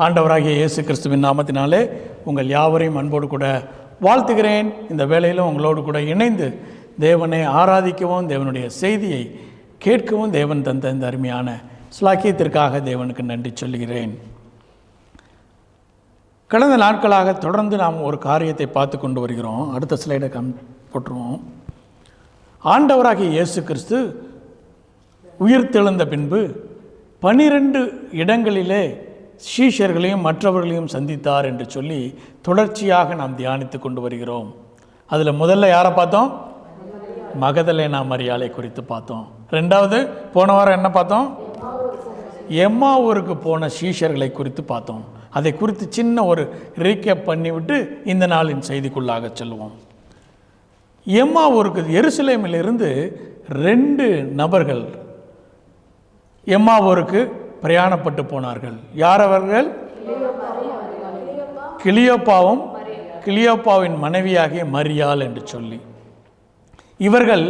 ஆண்டவராகிய இயேசு கிறிஸ்துவின் நாமத்தினாலே உங்கள் யாவரையும் அன்போடு கூட வாழ்த்துகிறேன். இந்த வேளையிலும் உங்களோடு கூட இணைந்து தேவனை ஆராதிக்கவும், தேவனுடைய செய்தியை கேட்கவும் தேவன் தந்த இந்த அருமையான ஸ்லாக்கியத்திற்காக தேவனுக்கு நன்றி சொல்கிறேன். கடந்த நாட்களாக தொடர்ந்து நாம் ஒரு காரியத்தை பார்த்து கொண்டு வருகிறோம். அடுத்த ஸ்லைடை போட்டுருவோம். ஆண்டவராகிய இயேசு கிறிஸ்து உயிர்த்தெழுந்த பின்பு 12 இடங்களிலே சீஷர்களையும் மற்றவர்களையும் சந்தித்தார் என்று சொல்லி தொடர்ச்சியாக நாம் தியானித்து கொண்டு வருகிறோம். அதில் முதல்ல யாரை பார்த்தோம்? மகதலேனா மரியாளை குறித்து பார்த்தோம். ரெண்டாவது போன வாரம் என்ன பார்த்தோம்? எம்மாவூருக்கு போன சீஷர்களை குறித்து பார்த்தோம். அதை குறித்து சின்ன ஒரு ரீகேப் பண்ணிவிட்டு இந்த நாளின் செய்திக்குள்ளாக செல்வோம். எம்மாவூருக்கு எருசலேமிலிருந்து 2 நபர்கள் எம்மாவூருக்கு பிரயாணப்பட்டு போனார்கள். யார் அவர்கள்? கிளியோப்பாவும் கிளியோப்பாவின் மனைவியாகிய மரியாள் என்று சொல்லி. இவர்கள்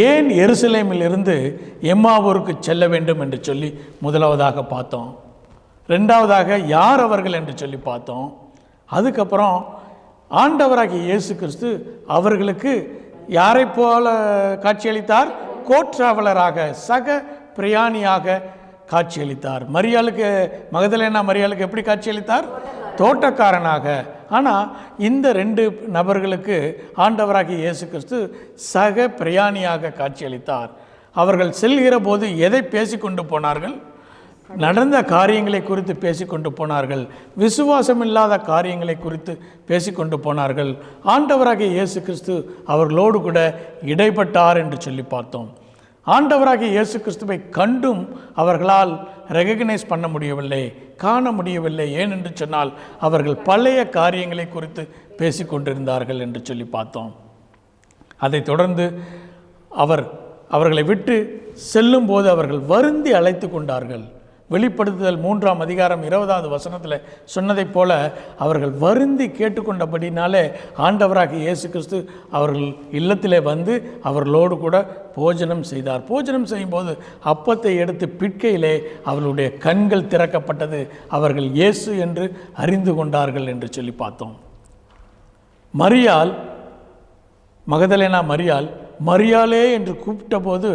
ஏன் எருசலேமிலிருந்து எம்மாவூருக்கு செல்ல வேண்டும் என்று சொல்லி முதலாவதாக பார்த்தோம். ரெண்டாவதாக யார் அவர்கள் என்று சொல்லி பார்த்தோம். அதுக்கப்புறம் ஆண்டவராகிய இயேசு கிறிஸ்து அவர்களுக்கு யாரை போல காட்சியளித்தார்? கோட்ராவலராக, சக பிரயாணியாக காட்சியளித்தார். மரியாளுக்கு, மகதலேனா மரியாளுக்கு எப்படி காட்சியளித்தார்? தோட்டக்காரனாக. ஆனால் இந்த 2 நபர்களுக்கு ஆண்டவராகிய இயேசு கிறிஸ்து சக பிரயாணியாக காட்சியளித்தார். அவர்கள் செல்கிற போது எதை பேசிக்கொண்டு போனார்கள்? நடந்த காரியங்களை குறித்து பேசிக்கொண்டு போனார்கள். விசுவாசம் இல்லாத காரியங்களை குறித்து பேசிக்கொண்டு போனார்கள். ஆண்டவராகிய இயேசு கிறிஸ்து அவர்களோடு கூட இடைப்பட்டார் என்று சொல்லி பார்த்தோம். ஆண்டவராகிய இயேசு கிறிஸ்துவை கண்டும் அவர்களால் ரெகக்னைஸ் பண்ண முடியவில்லை, காண முடியவில்லை. ஏனென்று சொன்னால் அவர்கள் பழைய காரியங்களை குறித்து பேசிக்கொண்டிருந்தார்கள் என்று சொல்லி பார்த்தோம். அதை தொடர்ந்து அவர்களை விட்டு செல்லும்போது அவர்கள் வருந்தி அழைத்து கொண்டார்கள். வெளிப்படுத்துதல் 3ஆம் அதிகாரம் 20வது வசனத்தில் சொன்னதைப் போல அவர்கள் வருந்தி கேட்டுக்கொண்டபடினாலே ஆண்டவராகிய இயேசு கிறிஸ்து அவர்கள் இல்லத்திலே வந்து அவர்களோடு கூட போஜனம் செய்தார். போஜனம் செய்யும்போது அப்பத்தை எடுத்து பிட்கையிலே அவர்களுடைய கண்கள் திறக்கப்பட்டது. அவர்கள் இயேசு என்று அறிந்து கொண்டார்கள் என்று சொல்லி பார்த்தோம். மரியாள், மகதலேனா மரியாள் மரியாளே என்று கூப்பிட்ட போது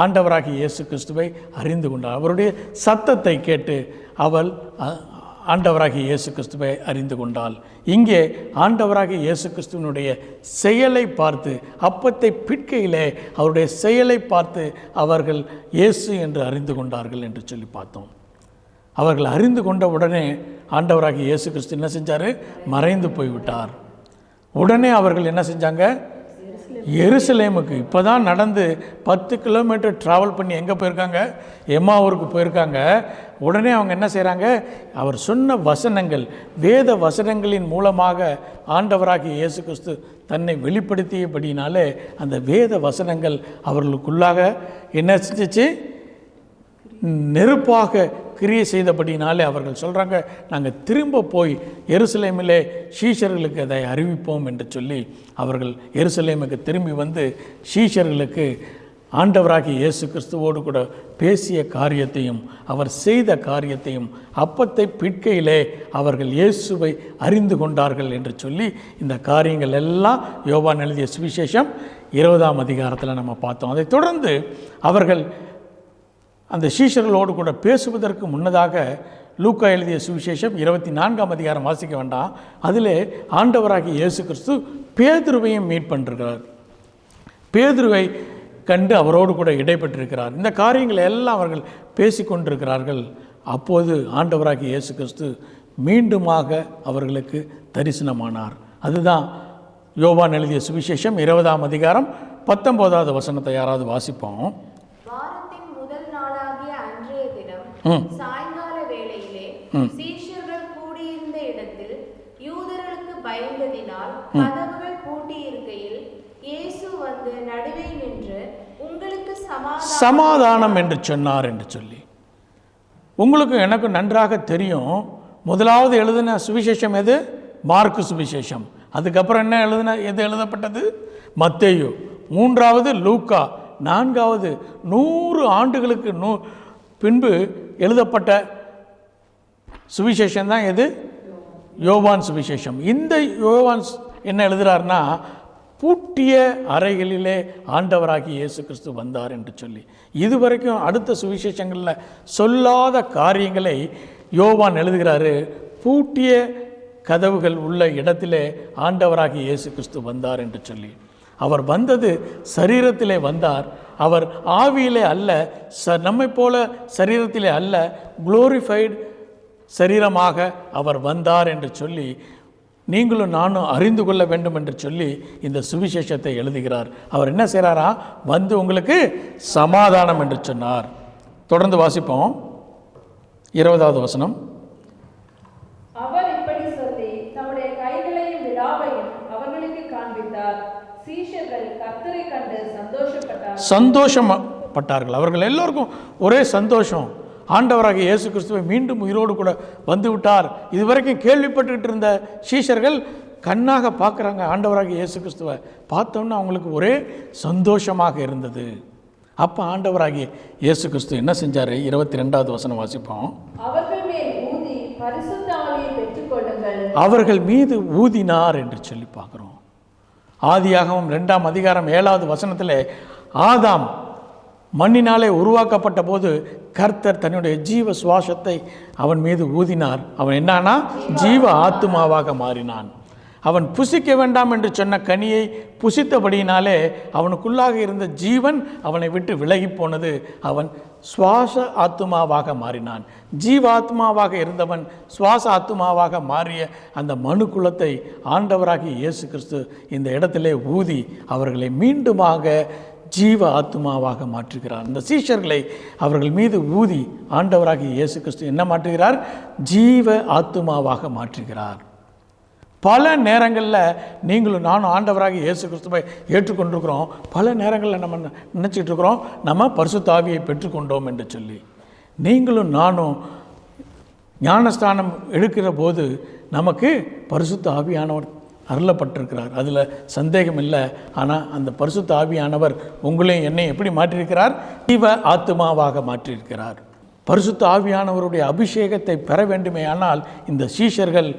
ஆண்டவராகிய இயேசு கிறிஸ்துவை அறிந்து கொண்டார். அவருடைய சத்தத்தை கேட்டு அவள் ஆண்டவராகிய இயேசு கிறிஸ்துவை அறிந்து கொண்டாள். இங்கே ஆண்டவராகிய இயேசு கிறிஸ்துவனுடைய செயலை பார்த்து, அப்பத்தை பிட்கையிலே அவருடைய செயலை பார்த்து அவர்கள் இயேசு என்று அறிந்து கொண்டார்கள் என்று சொல்லி பார்த்தோம். அவர்கள் அறிந்து கொண்ட உடனே ஆண்டவராகிய இயேசு கிறிஸ்து என்ன செஞ்சார்? மறைந்து போய்விட்டார். உடனே அவர்கள் என்ன செஞ்சாங்க? எருசலேமுக்கு இப்போ தான் நடந்து 10 கிலோமீட்டர் ட்ராவல் பண்ணி எங்கே போயிருக்காங்க? எம்மாவூருக்கு போயிருக்காங்க. உடனே அவங்க என்ன செய்கிறாங்க? அவர் சொன்ன வசனங்கள், வேத வசனங்களின் மூலமாக ஆண்டவராகிய இயேசு கிறிஸ்து தன்னை வெளிப்படுத்தியபடினாலே அந்த வேத வசனங்கள் அவர்களுக்குள்ளாக என்ன செஞ்சிச்சு? நெருப்பாக கிரியை செய்தபடினாலே அவர்கள் சொல்கிறாங்க, நாங்கள் திரும்ப போய் எருசலேமிலே சீஷர்களுக்கு அதை அறிவிப்போம் என்று சொல்லி அவர்கள் எருசலேமுக்கு திரும்பி வந்து சீஷர்களுக்கு ஆண்டவராகிய இயேசு கிறிஸ்துவோடு கூட பேசிய காரியத்தையும் அவர் செய்த காரியத்தையும், அப்பத்தை பிட்கையிலே அவர்கள் இயேசுவை அறிந்து கொண்டார்கள் என்று சொல்லி இந்த காரியங்கள் எல்லாம் யோவான் எழுதிய சுவிசேஷம் 20ஆம் அதிகாரத்தில் நம்ம பார்த்தோம். அதை தொடர்ந்து அவர்கள் அந்த சீஷர்களோடு கூட பேசுவதற்கு முன்னதாக லூக்கா எழுதிய சுவிசேஷம் 24ஆம் அதிகாரம் வாசிக்க வேண்டாம். அதிலே ஆண்டவராகிய இயேசு கிறிஸ்து பேதுருவையும் மீட் பண்ணிருக்கிறார். பேதுருவை கண்டு அவரோடு கூட இடைப்பட்டிருக்கிறார். இந்த காரியங்களை எல்லாம் அவர்கள் பேசி கொண்டிருக்கிறார்கள். அப்போது ஆண்டவராகிய இயேசு கிறிஸ்து மீண்டுமாக அவர்களுக்கு தரிசனமானார். அதுதான் யோவான் எழுதிய சுவிசேஷம் 20ஆம் அதிகாரம் 19வது வசனத்தை யாராவது வாசிப்போம். சாயங்கால வேளையிலே சீஷர்கள் கூடியிருந்த இடத்தில் யூதர்களுக்கு பயந்ததினால் கதவுகள் பூட்டியிருக்கையில் இயேசு வந்து நடுவே நின்று உங்களுக்கு சமாதானம் என்று சொன்னார் என்று சொல்லி. உங்களுக்கு எனக்கு நன்றாக தெரியும், முதலாவது எழுதின சுவிசேஷம் எது? மார்க்கு சுவிசேஷம். அதுக்கப்புறம் எது எழுதப்பட்டது? மத்தேயு. 3வது லூக்கா. 4வது 100 ஆண்டுகளுக்கு பின்பு எழுதப்பட்ட சுவிசேஷம் தான் எது? யோவான் சுவிசேஷம். இந்த யோவான் என்ன எழுதுகிறார்னா, பூட்டிய அறைகளிலே ஆண்டவராகி இயேசு கிறிஸ்து வந்தார் என்று சொல்லி, இதுவரைக்கும் அடுத்த சுவிசேஷங்களில் சொல்லாத காரியங்களை யோவான் எழுதுகிறாரு. பூட்டிய கதவுகள் உள்ள இடத்திலே ஆண்டவராகி இயேசு கிறிஸ்து வந்தார் என்று சொல்லி. அவர் வந்தது சரீரத்திலே வந்தார். அவர் ஆவியிலே அல்ல, நம்மை போல சரீரத்திலே அல்ல, குளோரிஃபைடு சரீரமாக அவர் வந்தார் என்று சொல்லி நீங்களும் நானும் அறிந்து கொள்ள வேண்டும் என்று சொல்லி இந்த சுவிசேஷத்தை எழுதுகிறார். அவர் என்ன செய்கிறாரா? வந்து உங்களுக்கு சமாதானம் என்று சொன்னார். தொடர்ந்து வாசிப்போம் 20வது வசனம். அவர் இப்படி சொல்லி தம்முடைய கைகளையும் விலாவையும் அவர்களுக்கு காண்பித்தார். சீஷர்கள் கர்த்தரை கண்டு சந்தோஷப்பட்டார்கள். அவர்கள் எல்லோருக்கும் ஒரே சந்தோஷம். ஆண்டவராக இயேசு கிறிஸ்துவை மீண்டும் உயிரோடு கூட வந்து விட்டார். இதுவரைக்கும் கேள்விப்பட்டுக்கிட்டு இருந்த சீஷர்கள் கண்ணாக பார்க்குறாங்க. ஆண்டவராக இயேசு கிறிஸ்துவை பார்த்தோன்னு அவங்களுக்கு ஒரே சந்தோஷமாக இருந்தது. அப்போ ஆண்டவராகிய இயேசு கிறிஸ்து என்ன செஞ்சார்? 22வது வசனம் வாசிப்போம். அவர்கள் மீது ஊதினார் என்று சொல்லி பார்க்குறோம். ஆதியாகமம் 2ஆம் அதிகாரம் 7வது வசனத்தில் ஆதாம் மண்ணினாலே உருவாக்கப்பட்ட போது கர்த்தர் தன்னுடைய ஜீவ சுவாசத்தை அவன் மீது ஊதினார். அவன் என்னானா? ஜீவ ஆத்துமாவாக மாறினான். அவன் புசிக்க வேண்டாம் என்று சொன்ன கனியை புசித்தபடியினாலே அவனுக்குள்ளாக இருந்த ஜீவன் அவனை விட்டு விலகி போனது. அவன் சுவாச ஆத்துமாவாக மாறினான். ஜீவாத்மாவாக இருந்தவன் சுவாச ஆத்துமாவாக மாறிய அந்த மனு குலத்தை ஆண்டவராகிய இயேசு கிறிஸ்து இந்த இடத்திலே ஊதி அவர்களை மீண்டுமாக ஜீவ ஆத்துமாவாக மாற்றுகிறார். இந்த சீஷர்களை அவர்கள் மீது ஊதி ஆண்டவராகிய இயேசு கிறிஸ்து என்ன மாற்றுகிறார்? ஜீவ ஆத்துமாவாக மாற்றுகிறார். பல நேரங்களில் நீங்களும் நானும் ஆண்டவராகிய இயேசு கிறிஸ்துவை ஏற்றுக்கொண்டிருக்கிறோம். பல நேரங்களில் நம்ம நினச்சிட்டு இருக்கிறோம் நம்ம பரிசுத்த ஆவியை பெற்றுக்கொண்டோம் என்று சொல்லி. நீங்களும் நானும் ஞானஸ்தானம் எடுக்கிற போது நமக்கு பரிசுத்த ஆவியானவர் அருளப்பட்டிருக்கிறார். அதில் சந்தேகம் இல்லை. ஆனால் அந்த பரிசுத்த ஆவியானவர் உங்களையும் என்னை எப்படி மாற்றியிருக்கிறார்? ஜீவ ஆத்துமாவாக மாற்றியிருக்கிறார். பரிசுத்த ஆவியானவருடைய அபிஷேகத்தை பெற வேண்டுமே ஆனால் இந்த சீஷர்கள்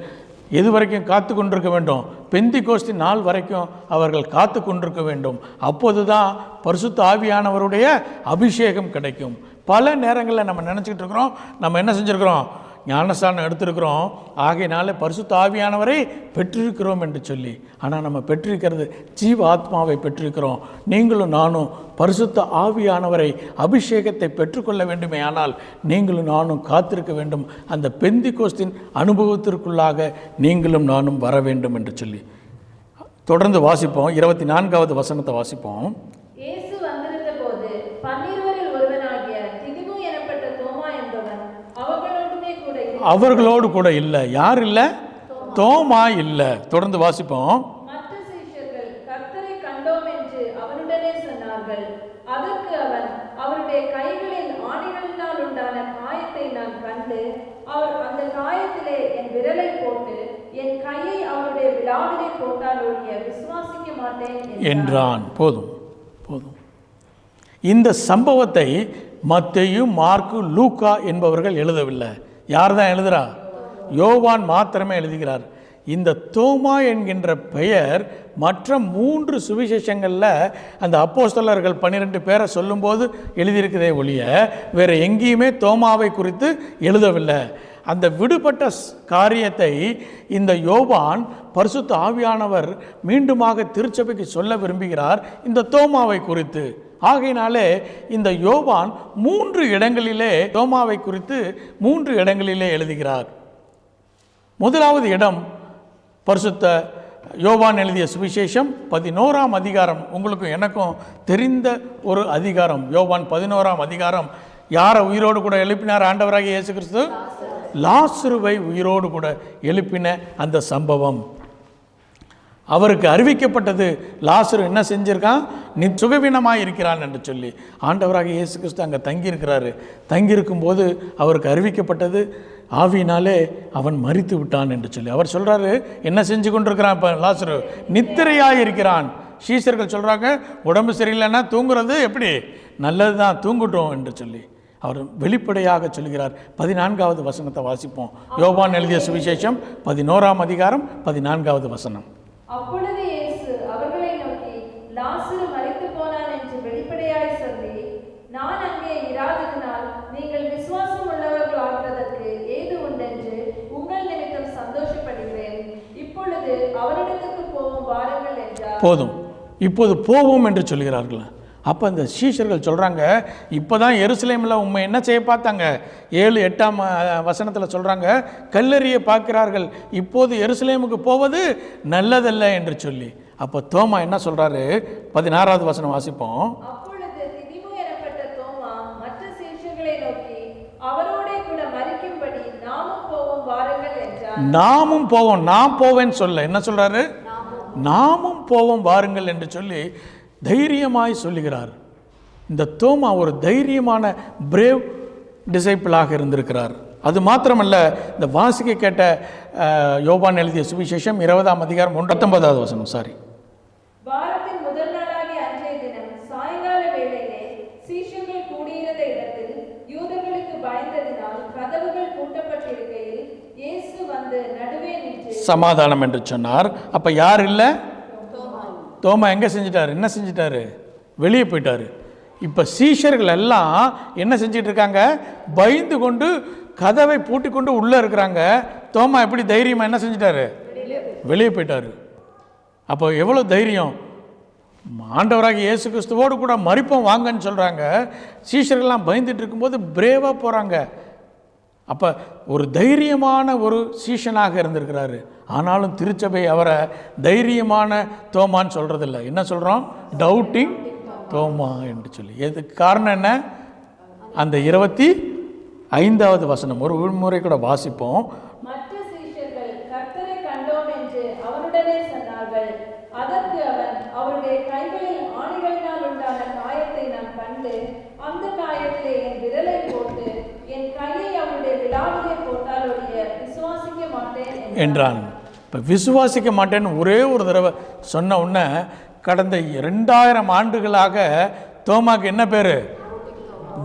எது வரைக்கும் காத்து கொண்டிருக்க வேண்டும்? பெந்திகோஸ்து நாள் வரைக்கும் அவர்கள் காத்து கொண்டிருக்க வேண்டும். அப்போது தான் பரிசுத்த ஆவியானவருடைய அபிஷேகம் கிடைக்கும். பல நேரங்களில் நம்ம நினச்சிக்கிட்டு இருக்கிறோம் நம்ம என்ன செஞ்சுருக்கிறோம்? ஞானஸ்தானம் எடுத்திருக்கிறோம், ஆகையினால பரிசுத்த ஆவியானவரை பெற்றிருக்கிறோம் என்று சொல்லி. ஆனால் நம்ம பெற்றிருக்கிறது ஜீவ ஆத்மாவை பெற்றிருக்கிறோம். நீங்களும் நானும் பரிசுத்த ஆவியானவரை அபிஷேகத்தை பெற்றுக்கொள்ள வேண்டுமே ஆனால் நீங்களும் நானும் காத்திருக்க வேண்டும். அந்த பெந்திகோஸ்தின் அனுபவத்திற்குள்ளாக நீங்களும் நானும் வர வேண்டும் என்று சொல்லி தொடர்ந்து வாசிப்போம். 24வது வசனத்தை வாசிப்போம். அவர்களோடு கூட இல்லை. யார் இல்லை? தோமா இல்லை. தொடர்ந்து வாசிப்போம். என்றான். போதும் போதும். இந்த சம்பவத்தை மத்தேயு, மார்க்கு, லூக்கா என்பவர்கள் எழுதவில்லை. யார் தான் எழுதுகிறா? யோவான் மாத்திரமே எழுதுகிறார். இந்த தோமா என்கின்ற பெயர் மற்ற 3 சுவிசேஷங்களில் அந்த அப்போஸ்தலர்கள் 12 பேரை சொல்லும்போது எழுதியிருக்கிறதே ஒழிய வேறு எங்கேயுமே தோமாவை குறித்து எழுதவில்லை. அந்த விடுபட்ட காரியத்தை இந்த யோவான் பரிசுத்த ஆவியானவர் மீண்டுமாக திருச்சபைக்கு சொல்ல விரும்புகிறார் இந்த தோமாவை குறித்து. ஆகையினாலே இந்த யோவான் 3 இடங்களிலே தோமாவை குறித்து 3 இடங்களிலே எழுதுகிறார். முதலாவது இடம் பரிசுத்த யோவான் எழுதிய சுவிசேஷம் 11ஆம் அதிகாரம். உங்களுக்கும் எனக்கும் தெரிந்த ஒரு அதிகாரம். யோவான் 11ஆம் அதிகாரம். யாரை உயிரோடு கூட எழுப்பினார் ஆண்டவராகிய இயேசு கிறிஸ்து? லாசருவை உயிரோடு கூட எழுப்பின அந்த சம்பவம். அவருக்கு அறிவிக்கப்பட்டது லாசரு என்ன செஞ்சிருக்கான்? நீ சுகவீனமாக இருக்கிறான் என்று சொல்லி. ஆண்டவராக இயேசு கிறிஸ்து அங்கே தங்கியிருக்கிறாரு. தங்கியிருக்கும் போது அவருக்கு அறிவிக்கப்பட்டது ஆவியினாலே அவன் மரித்து விட்டான் என்று சொல்லி. அவர் சொல்கிறாரு என்ன செஞ்சு கொண்டிருக்கிறான்? இப்போ லாசரு நித்திரையாக இருக்கிறான். சீஷர்கள் சொல்கிறாங்க உடம்பு சரியில்லைன்னா தூங்குறது எப்படி? நல்லது தான், தூங்கட்டும் என்று சொல்லி. அவர் வெளிப்படையாக சொல்கிறார். 14வது வசனத்தை வாசிப்போம். யோவான் எழுதிய சுவிசேஷம் 11ஆம் அதிகாரம் 14வது வசனம். அப்பொழுது இயேசு அவர்களை நோக்கி, லாசரு மரித்து போனான் என்று வெளிப்படையாய் சொல்லி, நான் அங்கே இராததினால் நீங்கள் விசுவாசம் உள்ளவர்கள் ஆகிறதற்கு ஏது உண்டென்று உங்கள் நிமித்தம் சந்தோஷப்படுகிறேன். இப்பொழுது அவரிடத்துக்கு போவோம் வாருங்கள் என்றார். போதும், இப்போது போவோம் என்று சொல்கிறார்கள். அப்போ அந்த சீஷர்கள் சொல்கிறாங்க, இப்போ தான் எருசலேமில் உண்மை என்ன செய்ய பார்த்தாங்க. 7-8ஆம் வசனத்தில் சொல்கிறாங்க, கல்லறியை பார்க்கிறார்கள், இப்போது எருசலேமுக்கு போவது நல்லதல்ல என்று சொல்லி. அப்போ தோமா என்ன சொல்கிறாரு, 16வது வசனம் வாசிப்போம். அப்பொழுது திதிமு எனப்பட்ட தோமா மற்ற சீஷர்களை நோக்கி, அவரோடே கூட மரிக்கும்படி நாமும் போவோம் வாருங்கள் என்றார். நாமும் போவோம், நான் போவேன்னு சொல்ல, என்ன சொல்கிறாரு, நாமும் போவோம் வாருங்கள் என்று சொல்லி தைரியமாய் சொல்லுகிறார். இந்த தோமா ஒரு தைரியமான பிரேவ் டிசைப்பிளாக இருந்திருக்கிறார். அது மாத்திரமல்ல, இந்த வாசிக்க கேட்ட யோவான் எழுதிய சுவிசேஷம் 20ஆம் அதிகாரம் 19வது வசனம். வாரத்தின் முதல் நாளாகிய அன்றைய தினம் சாயங்கால வேளையிலே சீஷர்கள் கூடியிருந்த இடத்தில் யூதர்களுக்கு பயந்ததினால் கதவுகள் பூட்டப்பட்டிருக்கையில் இயேசு வந்து நடுவே நின்று சமாதானம் என்று சொன்னார். அப்போ யார் இல்லை, தோமா எங்கே செஞ்சிட்டாரு, என்ன செஞ்சிட்டாரு, வெளியே போயிட்டாரு. இப்போ சீஷர்கள் எல்லாம் என்ன செஞ்சிட்டு இருக்காங்க, பயந்து கொண்டு கதவை பூட்டி கொண்டு உள்ளே இருக்கிறாங்க. தோமா எப்படி தைரியமாக என்ன செஞ்சிட்டாரு, வெளியே போயிட்டாரு. அப்போ எவ்வளோ தைரியம். ஆண்டவராக இயேசு கிறிஸ்துவோடு கூட மரிப்போம் வாங்கன்னு சொல்கிறாங்க. சீஷர்கள்லாம் பயந்துட்டு இருக்கும்போது பிரேவாக போகிறாங்க. அப்போ ஒரு தைரியமான ஒரு சீஷனாக இருந்திருக்கிறாரு. ஆனாலும் திருச்சபை அவரை தைரியமான தோமான்னு சொல்கிறதில்ல. என்ன சொல்கிறோம், டவுட்டிங் தோமா என்று சொல்லி. எதுக்கு காரணம் என்ன, அந்த 25வது வசனம் ஒரு முறை கூட வாசிப்போம். மற்ற சீஷர்கள் கர்த்தரை கண்டோம் என்று அவருடனே சொன்னார்கள். அதற்கு அவன், அவருடைய கைகளில் ஆணிகளினால் உண்டான காயத்தை நான் கண்டு அந்த காயத்திலே என் விரலை போட்டு என் கையை அவருடைய விலாவிலே போட்டாலுடைய விசுவாசிக்க மாட்டேன் என்றான். இப்போ விசுவாசிக்க மாட்டேன்னு ஒரே ஒரு தடவை சொன்ன உடனே கடந்த 2000 ஆண்டுகளாக தோமாக்கு என்ன பேர்,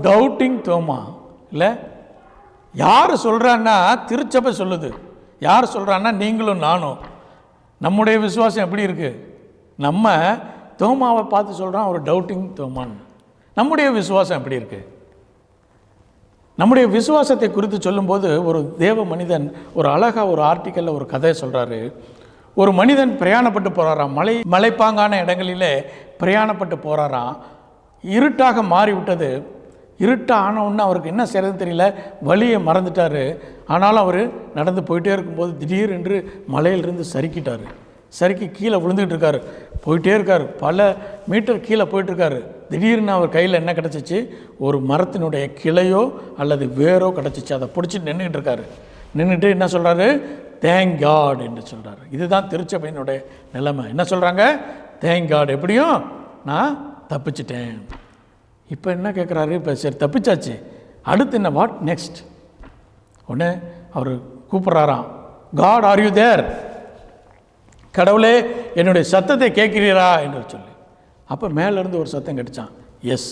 டவுட்டிங் தோமா. இல்லை, யார் சொல்கிறான்னா திருச்சபை சொல்லுது. யார் சொல்கிறான்னா நீங்களும் நானும். நம்முடைய விசுவாசம் எப்படி இருக்குது, நம்ம தோமாவை பார்த்து சொல்கிறோம் ஒரு டவுட்டிங் தோமான்னு. நம்முடைய விசுவாசம் எப்படி இருக்குது, நம்முடைய விசுவாசத்தை குறித்து சொல்லும்போது ஒரு தேவ மனிதன் ஒரு அழகாக ஒரு ஆர்டிக்கலில் ஒரு கதையை சொல்கிறாரு. ஒரு மனிதன் பிரயாணப்பட்டு போகிறாராம், மலைப்பாங்கான இடங்களிலே பிரயாணப்பட்டு போகிறாராம். இருட்டாக மாறிவிட்டது. இருட்டாக ஆன அவருக்கு என்ன செய்கிறதுன்னு தெரியல, வழியை மறந்துட்டார். ஆனாலும் அவர் நடந்து போயிட்டே இருக்கும்போது திடீரென்று மலையிலிருந்து சறுக்கிட்டார். சறுக்கி கீழே விழுந்துக்கிட்டு இருக்கார். போயிட்டே இருக்கார், பல மீட்டர் கீழே போயிட்டுருக்காரு. திடீர்னு அவர் கையில் என்ன கிடச்சிச்சு, ஒரு மரத்தினுடைய கிளையோ அல்லது வேரோ கிடச்சிச்சு. அதை பிடிச்சிட்டு நின்றுக்கிட்டு இருக்காரு. நின்றுட்டு என்ன சொல்கிறாரு, தேங்க் காட் என்று சொல்கிறாரு. இதுதான் திருச்சபையினுடைய நிலைமை. என்ன சொல்கிறாங்க, தேங்க் காட், எப்படியும் நான் தப்பிச்சிட்டேன். இப்போ என்ன கேட்குறாரு, இப்போ சரி தப்பிச்சாச்சு, அடுத்து என்ன, வாட் நெக்ஸ்ட். உடனே அவர் கூப்பிட்றாராம், காட் ஆர் யூ தேர், கடவுளே என்னுடைய சத்தத்தை கேட்கிறீரா என்று சொல்லி. அப்போ மேலேருந்து ஒரு சத்தம் கேட்டுச்சான், எஸ்.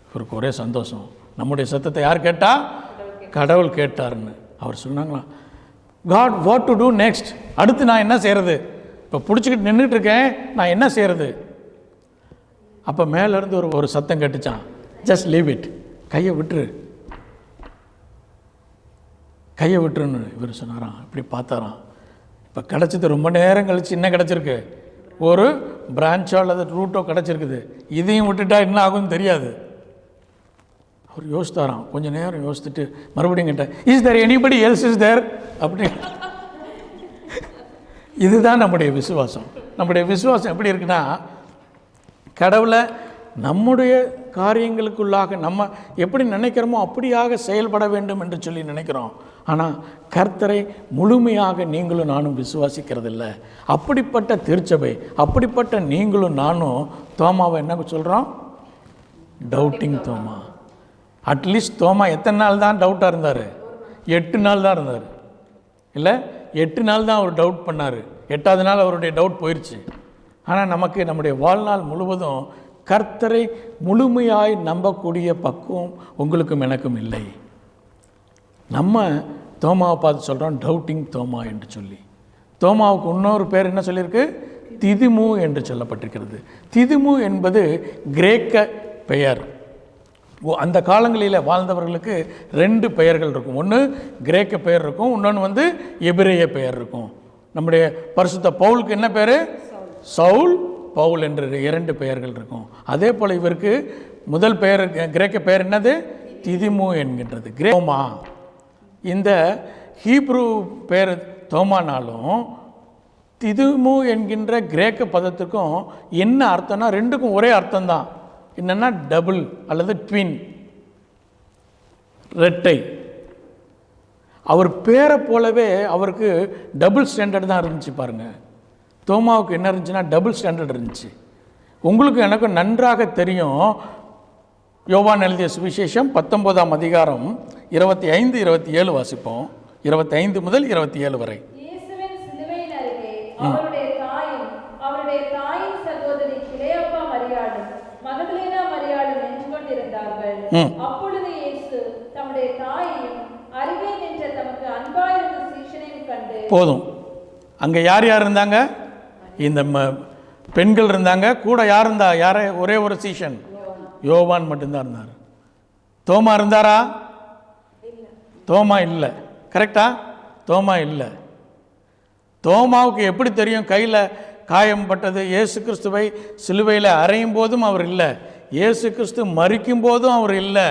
இவருக்கு ஒரே சந்தோஷம். நம்முடைய சத்தத்தை யார் கேட்டா, கடவுள் கேட்டார்னு. அவர் சொன்னாங்களாம், God what to do next, அடுத்து நான் என்ன செய்கிறது, இப்போ பிடிச்சிக்கிட்டு நின்றுட்டு இருக்கேன், நான் என்ன செய்கிறது. அப்போ மேலேருந்து ஒரு சத்தம் கேட்டுச்சான், ஜஸ்ட் லீவ் இட், கையை விட்டுரு, கையை விட்டுருன்னு இவர் சொன்னாராம். இப்படி பார்த்தாராம். இப்போ கிடச்சது ரொம்ப நேரம் கழிச்சு என்ன கிடச்சிருக்கு, ஒரு பிரான்ச்சோ அல்லது ரூட்டோ கிடச்சிருக்குது. இதையும் விட்டுட்டா என்ன ஆகும்னு தெரியாது. அவர் யோசித்தாராம், கொஞ்சம் நேரம் யோசித்துட்டு மறுபடியும் கேட்டேன், is there anybody else is there அப்படி. இதுதான் நம்முடைய விசுவாசம். நம்முடைய விசுவாசம் எப்படி இருக்குன்னா, கடவுளை நம்முடைய காரியங்களுக்குள்ளாக நம்ம எப்படி நினைக்கிறோமோ அப்படியாக செயல்பட வேண்டும் என்று சொல்லி நினைக்கிறோம். ஆனால் கர்த்தரை முழுமையாக நீங்களும் நானும் விசுவாசிக்கிறதில்ல. அப்படிப்பட்ட திருச்சபை, அப்படிப்பட்ட நீங்களும் நானும் தோமாவை என்ன சொல்கிறோம், டவுட்டிங் தோமா. அட்லீஸ்ட் தோமா எத்தனை நாள் தான் டவுட்டாக இருந்தார், 8 நாள் தான் இருந்தார். இல்லை, 8 நாள் தான் அவர் டவுட் பண்ணார். 8வது நாள் அவருடைய டவுட் போயிடுச்சு. ஆனால் நமக்கு நம்முடைய வாழ்நாள் முழுவதும் கர்த்தரை முழுமையாய் நம்பக்கூடிய பக்குவம் உங்களுக்கும் எனக்கும் இல்லை. நம்ம தோமாவை பார்த்து சொல்கிறோம் டவுட்டிங் தோமா என்று சொல்லி. தோமாவுக்கு இன்னொரு பேர் என்ன சொல்லியிருக்கு? திதிமு என்று சொல்லப்பட்டிருக்கிறது. திதிமு என்பது கிரேக்க பெயர். அந்த காலங்களில் வாழ்ந்தவர்களுக்கு 2 பெயர்கள் இருக்கும். ஒன்று கிரேக்க பெயர் இருக்கும், இன்னொன்று எபிரேய பெயர் இருக்கும். நம்முடைய பரிசுத்த பவுலுக்கு என்ன பேர்? சவுல், பவுல் என்று 2 பெயர்கள் இருக்கும். அதே போல் இவருக்கு முதல் பெயர் கிரேக்க பெயர் என்னது? திதிமு என்கின்றது. தோமா, இந்த ஹீப்ரு பெயர் தோமானாலும் திதிமு என்கின்ற கிரேக்க பதத்துக்கும் என்ன அர்த்தம்னா 2க்கும் ஒரே அர்த்தம்தான். என்னென்னா டபுள் அல்லது ட்வின், இரட்டை. அவர் பேரை போலவே அவருக்கு டபுள் ஸ்டாண்டர்ட் தான் இருந்துச்சு பாருங்கள். தோமாவுக்கு என்ன இருந்துச்சுன்னா டபுள் ஸ்டாண்டர்ட் இருந்துச்சு. உங்களுக்கு எனக்கு நன்றாக தெரியும். யோவான் எழுதிய சுவிசேஷம் 19ஆம் அதிகாரம் 25, 27 வாசிப்போம். 25 முதல் 27 வரை. இயேசுவின் சிலுவையின் அருகே அவருடைய தாயும் அவருடைய தாயின் சகோதரி கிளையோப்பா மரியாளும் மகதலேனா மரியாளும் நின்று கொண்டிருந்தார்கள். அப்பொழுது இயேசு தம்முடைய தாயையும் அருகே நின்ற தமக்கு அன்பாயிருந்த சீஷனையும் கண்டு. போதும். அங்கே யார் யார் இருந்தாங்க? இந்த பெண்கள் இருந்தாங்க. கூட யார் இருந்தா? யாரே? ஒரே ஒரு சீஷன் யோவான் மட்டும்தான் இருந்தார். தோமா இருந்தாரா? தோமா இல்லை. கரெக்டா? தோமா இல்லை. தோமாவுக்கு எப்படி தெரியும் கையில் காயம் பட்டது? இயேசு கிறிஸ்துவை சிலுவையில் அறையும் போதும் அவர் இல்லை, இயேசு கிறிஸ்து மரிக்கும் போதும் அவர் இல்லை,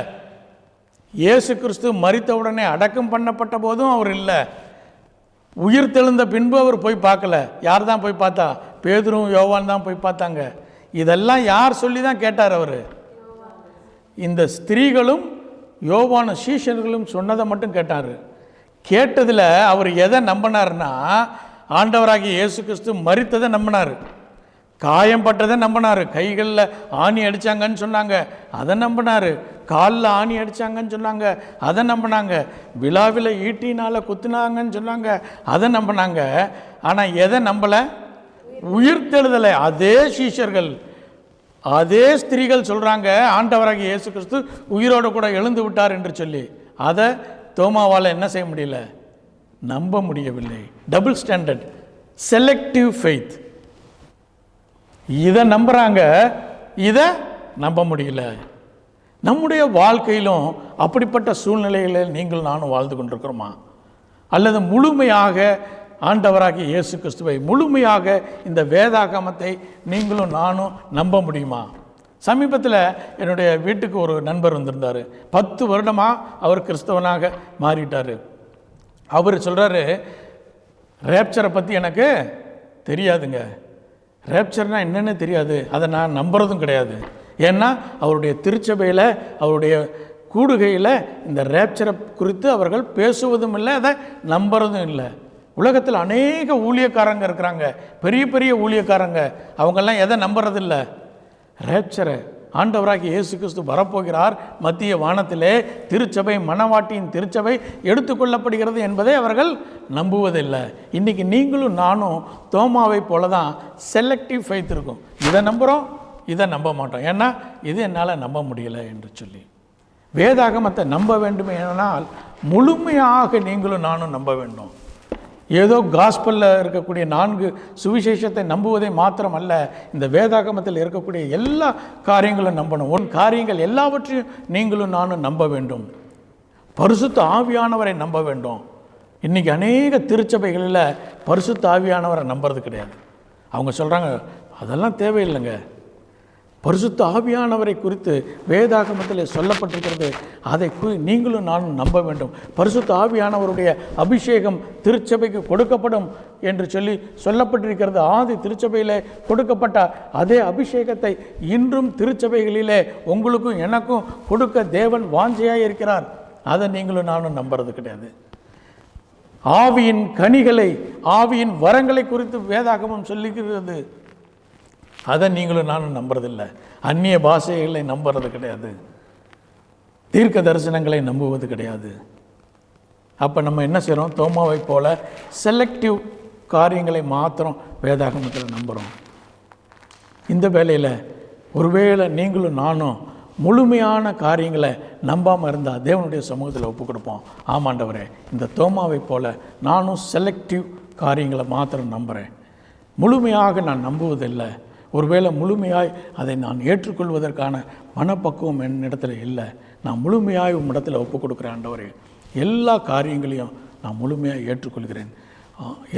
இயேசு கிறிஸ்து மரித்த உடனே அடக்கம் பண்ணப்பட்ட போதும் அவர் இல்லை, உயிர் தெழுந்த பின்பு அவர் போய் பார்க்கல. யார் தான் போய் பார்த்தா? பேதுரும் யோவான் தான் போய் பார்த்தாங்க. இதெல்லாம் யார் சொல்லி தான் கேட்டார் அவர்? இந்த ஸ்திரீகளும் யோவான சீஷர்களும் சொன்னதை மட்டும் கேட்டார். கேட்டதில் அவர் எதை நம்பினார்னா, ஆண்டவராகிய இயேசு கிறிஸ்து மரித்ததை நம்பினார், காயம் பட்டதை நம்பினார், கைகளில் ஆணி அடித்தாங்கன்னு சொன்னாங்க அதை நம்பினார், காலில் ஆணி அடித்தாங்கன்னு சொன்னாங்க அதை நம்பினாங்க, விழாவில் ஈட்டினால் குத்துனாங்கன்னு சொன்னாங்க அதை நம்பினாங்க. ஆனால் எதை நம்பலை? உயிர்த்தெழுதலை. அதே சீஷர்கள், அதே ஸ்திரீகள் சொல்கிறாங்க ஆண்டவராகிய இயேசு கிறிஸ்து உயிரோடு கூட எழுந்து விட்டார் என்று சொல்லி. அதை தோமாவால் என்ன செய்ய முடியல? நம்ப முடியவில்லை. Double standard, selective faith. இதை நம்புகிறாங்க, இதை நம்ப முடியல. நம்முடைய வாழ்க்கையிலும் அப்படிப்பட்ட சூழ்நிலைகளில் நீங்கள் நானும் வாழ்ந்து கொண்டிருக்கிறோமா? அல்லது முழுமையாக ஆண்டவராகிய இயேசு கிறிஸ்துவை, முழுமையாக இந்த வேதாகமத்தை நீங்களும் நானும் நம்ப முடியுமா? சமீபத்தில் என்னுடைய வீட்டுக்கு ஒரு நண்பர் வந்திருந்தார். 10 வருடமாக அவர் கிறிஸ்தவனாக மாறிட்டார். அவர் சொல்கிறாரு, ரேப்சரை பற்றி எனக்கு தெரியாதுங்க, ரேப்சர்னால் என்னென்னு தெரியாது, அதை நான் நம்புறதும் கிடையாது. ஏன்னா அவருடைய திருச்சபையில், அவருடைய கூடுகையில் இந்த ரேப்சரை குறித்து அவர்கள் பேசுவதும் இல்லை, அதை நம்புறதும் இல்லை. உலகத்தில் அநேக ஊழியக்காரங்க இருக்கிறாங்க, பெரிய பெரிய ஊழியக்காரங்க, அவங்கெல்லாம் எதை நம்புறதில்ல? ரேப்சரை. ஆண்டவராகிய இயேசு கிறிஸ்து வரப்போகிறார், மத்திய வானத்திலே திருச்சபை, மணவாட்டியின் திருச்சபை எடுத்துக்கொள்ளப்படுகிறது என்பதை அவர்கள் நம்புவதில்லை. இன்றைக்கி நீங்களும் நானும் தோமாவை போல தான் செலக்டிவ் ஃபெய்த் இருக்கும். இதை நம்புகிறோம், இதை நம்ப மாட்டோம். ஏன்னா இது என்னால் நம்ப முடியலை என்று சொல்லி. வேதாகமத்தை நம்ப வேண்டும் ஏனால் முழுமையாக நீங்களும் நானும் நம்ப வேண்டும். ஏதோ காஸ்பலில் இருக்கக்கூடிய 4 சுவிசேஷத்தை நம்புவதை மாத்திரம் அல்ல, இந்த வேதாகமத்தில் இருக்கக்கூடிய எல்லா காரியங்களும் நம்பணும். காரியங்கள் எல்லாவற்றையும் நீங்களும் நானும் நம்ப வேண்டும். பரிசுத்த ஆவியானவரை நம்ப வேண்டும். இன்றைக்கி அநேக திருச்சபைகளில் பரிசுத்த ஆவியானவரை நம்புறது கிடையாது. அவங்க சொல்கிறாங்க அதெல்லாம் தேவையில்லைங்க. பரிசுத்த ஆவியானவரை குறித்து வேதாகமத்தில் சொல்லப்பட்டிருக்கிறது, அதை நீங்களும் நானும் நம்ப வேண்டும். பரிசுத்த ஆவியானவருடைய அபிஷேகம் திருச்சபைக்கு கொடுக்கப்படும் என்று சொல்லி சொல்லப்பட்டிருக்கிறது. ஆதி திருச்சபையிலே கொடுக்கப்பட்ட அதே அபிஷேகத்தை இன்றும் திருச்சபைகளிலே உங்களுக்கும் எனக்கும் கொடுக்க தேவன் வாஞ்சையாக இருக்கிறார். அதை நீங்களும் நானும் நம்புறது கிடையாது. ஆவியின் கனிகளை, ஆவியின் வரங்களை குறித்து வேதாகமம் சொல்லிக்கிறது, அதை நீங்களும் நானும் நம்புறதில்லை. அந்நிய பாஷைகளை நம்புறது கிடையாது, தீர்க்க தரிசனங்களை நம்புவது கிடையாது. அப்போ நம்ம என்ன செய்கிறோம்? தோமாவை போல செலக்டிவ் காரியங்களை மாத்திரம் வேதாகமத்தில் நம்புகிறோம். இந்த வேளையில் ஒருவேளை நீங்களும் நானும் முழுமையான காரியங்களை நம்பாமல் இருந்தால் தேவனுடைய சமூகத்தில் ஒப்பு கொடுப்போம். ஆமாண்டவரே, இந்த தோமாவை போல நானும் செலக்டிவ் காரியங்களை மாத்திரம் நம்புகிறேன், முழுமையாக நான் நம்புவதில்லை. ஒருவேளை முழுமையாய் அதை நான் ஏற்றுக்கொள்வதற்கான மனப்பக்குவம் என்னிடத்தில் இல்லை. நான் முழுமையாய் உம்மிடத்தில் ஒப்பு கொடுக்குறேன் ஆண்டவரே. எல்லா காரியங்களையும் நான் முழுமையாக ஏற்றுக்கொள்கிறேன்.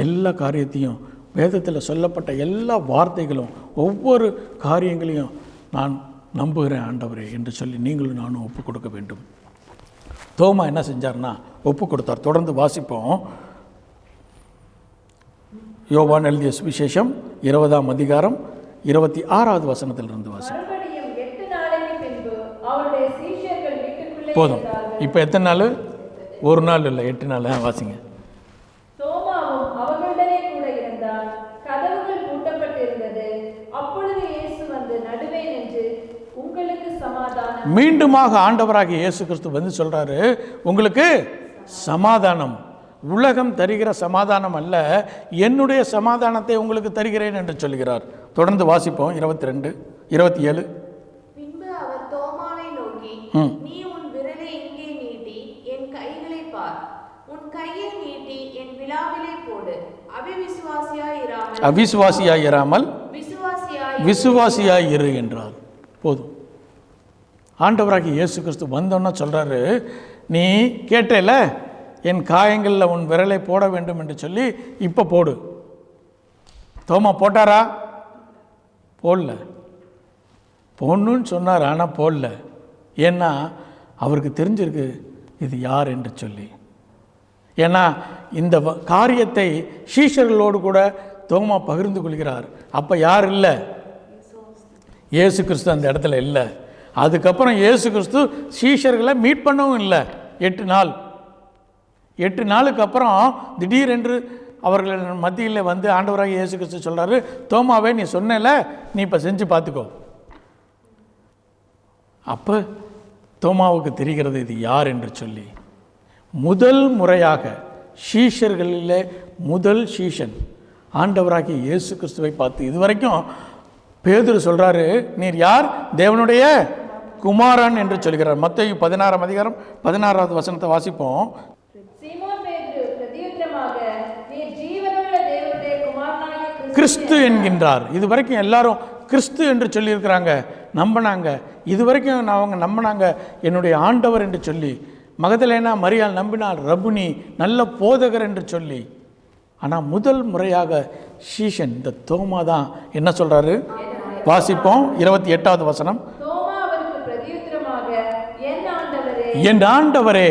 எல்லா காரியத்தையும் வேதத்தில் சொல்லப்பட்ட எல்லா வார்த்தைகளும் ஒவ்வொரு காரியங்களையும் நான் நம்புகிறேன் ஆண்டவரே என்று சொல்லி நீங்களும் நானும் ஒப்பு கொடுக்க வேண்டும். தோமா என்ன செஞ்சார்னா ஒப்பு கொடுத்தார். தொடர்ந்து வாசிப்போம். யோவான் எழுதிய சுவிசேஷம் 20ஆம் அதிகாரம் 26வது வசனத்திலிருந்து வாசி. போதும். இப்போ எத்தனை நாள்? ஒரு நாள் இல்லை, 8 நாள். வாசிங்க. தோமாவும் அவர்களுடனே கூட இருந்தார். கதவுகள் பூட்டப்பட்டிருந்தது. அப்பொழுது இயேசு வந்து நடுவே நின்று, உங்களுக்கு சமாதானம். மீண்டுமாக ஆண்டவராகிய இயேசு கிறிஸ்து வந்து சொல்றாரு, உங்களுக்கு சமாதானம். உலகம் தருகிற சமாதானம் அல்ல, என்னுடைய சமாதானத்தை உங்களுக்கு தருகிறேன் என்று சொல்கிறார். தொடர்ந்து வாசிப்போம். 22, 27. பின்பு அவர் தோமாவை நோக்கி, நீ உன் விரலை இங்கே நீட்டி என் கைகளை பார், உன் கையை நீட்டி என் விலாவிலே போடு, அவிசுவாசியாயிராமல் விசுவாசியாய் இரு என்றார். போதும். ஆண்டவராகிய இயேசு கிறிஸ்து வந்தோன்னா சொல்றாரு, நீ கேட்டேல என் காயங்களில் உன் விரலை போட வேண்டும் என்று சொல்லி இப்போ போடு. தோமா போட்டாரா? போடல. போடணுன்னு சொன்னார், ஆனால் போடல. ஏன்னா அவருக்கு தெரிஞ்சிருக்கு இது யார் என்று சொல்லி. ஏன்னா இந்த காரியத்தை சீஷர்களோடு கூட தோமா பகிர்ந்து கொள்கிறார். அப்போ யார் இல்லை? இயேசு கிறிஸ்து அந்த இடத்துல இல்லை. அதுக்கப்புறம் இயேசு கிறிஸ்து சீஷர்களை மீட் பண்ணவும் இல்லை. 8 நாளுக்கு அப்புறம் திடீரென்று அவர்கள் மத்தியில் வந்து ஆண்டவராக இயேசு கிறிஸ்து சொல்கிறாரு, தோமாவே நீ சொன்னல, நீ இப்போ செஞ்சு பார்த்துக்கோ. அப்போ தோமாவுக்கு தெரிகிறது இது யார் என்று சொல்லி. முதல் முறையாக சீஷர்களிலே முதல் சீஷன் ஆண்டவராகிய இயேசு கிறிஸ்துவை பார்த்து, இதுவரைக்கும் பேதுரு சொல்கிறாரு, நீர் யார்? தேவனுடைய குமாரன் என்று சொல்கிறார். மத்தேயு 16ஆம் அதிகாரம் 16வது வசனத்தை வாசிப்போம். கிறிஸ்து என்கின்றார். இதுவரைக்கும் எல்லாரும் கிறிஸ்து என்று சொல்லியிருக்கிறாங்க, நம்பினாங்க. இதுவரைக்கும் அவங்க நம்பினாங்க என்னுடைய ஆண்டவர் என்று சொல்லி. மகதலேனா மரியாள் நம்பினாள், ரபுனி நல்ல போதகர் என்று சொல்லி. ஆனால் முதல் முறையாக சீஷன் இந்த தோமா தான் என்ன சொல்றாரு? வாசிப்போம். 28வது வசனம். என் ஆண்டவரே,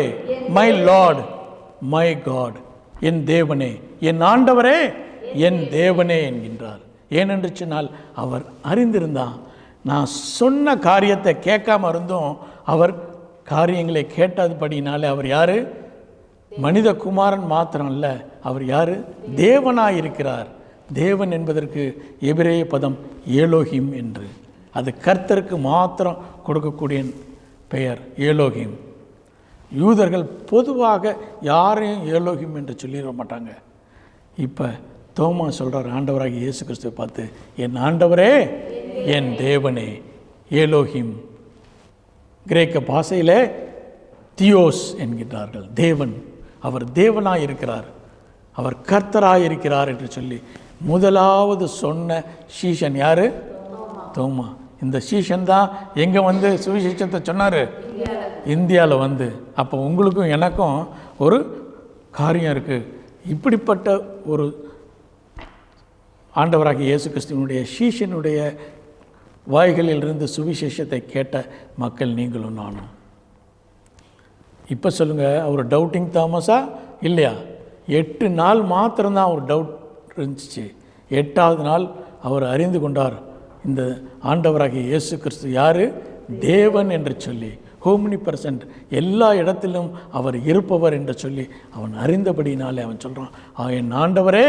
மை லார்ட் மை காட், என் தேவனே, என் ஆண்டவரே என் தேவனே என்கின்றார். ஏனென்று சொன்னால் அவர் அறிந்திருந்தான். நான் சொன்ன காரியத்தை கேட்காம இருந்தும் அவர் காரியங்களை கேட்டதுபடினாலே அவர் யாரு? மனித குமாரன் மாத்திரம் அல்ல, அவர் யாரு? தேவனாயிருக்கிறார். தேவன் என்பதற்கு எபிரேய பதம் ஏலோகிம் என்று, அது கர்த்தருக்கு மாத்திரம் கொடுக்கக்கூடிய பெயர் ஏலோகிம். யூதர்கள் பொதுவாக யாரையும் ஏலோகிம் என்று சொல்லிட மாட்டாங்க. இப்போ தோமா சொல்கிறார் ஆண்டவராகி இயேசு கிறிஸ்துவை பார்த்து, என் ஆண்டவரே என் தேவனே. ஏலோகிம் கிரேக்க பாஷையில் தியோஸ் என்கிறார்கள், தேவன். அவர் தேவனாயிருக்கிறார், அவர் கர்த்தராயிருக்கிறார் என்று சொல்லி முதலாவது சொன்ன சீஷன் யாரு? தோமா. இந்த சீஷன் தான் எங்கே வந்து சுவிசேஷத்தை சொன்னார்? இந்தியாவில் வந்து. அப்போ உங்களுக்கும் எனக்கும் ஒரு காரியம் இருக்குது. இப்படிப்பட்ட ஒரு ஆண்டவராகிய இயேசு கிறிஸ்துவனுடைய சீஷனுடைய வாய்களிலிருந்து சுவிசேஷத்தை கேட்ட மக்கள் நீங்களும் நானும். இப்போ சொல்லுங்கள், அவர் டவுட்டிங் தாமஸா இல்லையா? 8 நாள் மாத்திரம்தான் அவர் டவுட் இருந்துச்சு. 8வது நாள் அவர் அறிந்து கொண்டார், இந்த ஆண்டவராகிய இயேசு கிறிஸ்து யார்? தேவன் என்று சொல்லி, ஹோம்னிபர்சன்ட், எல்லா இடத்திலும் அவர் இருப்பவர் என்று சொல்லி அவன் அறிந்தபடினாலே அவன் சொல்கிறான், என் ஆண்டவரே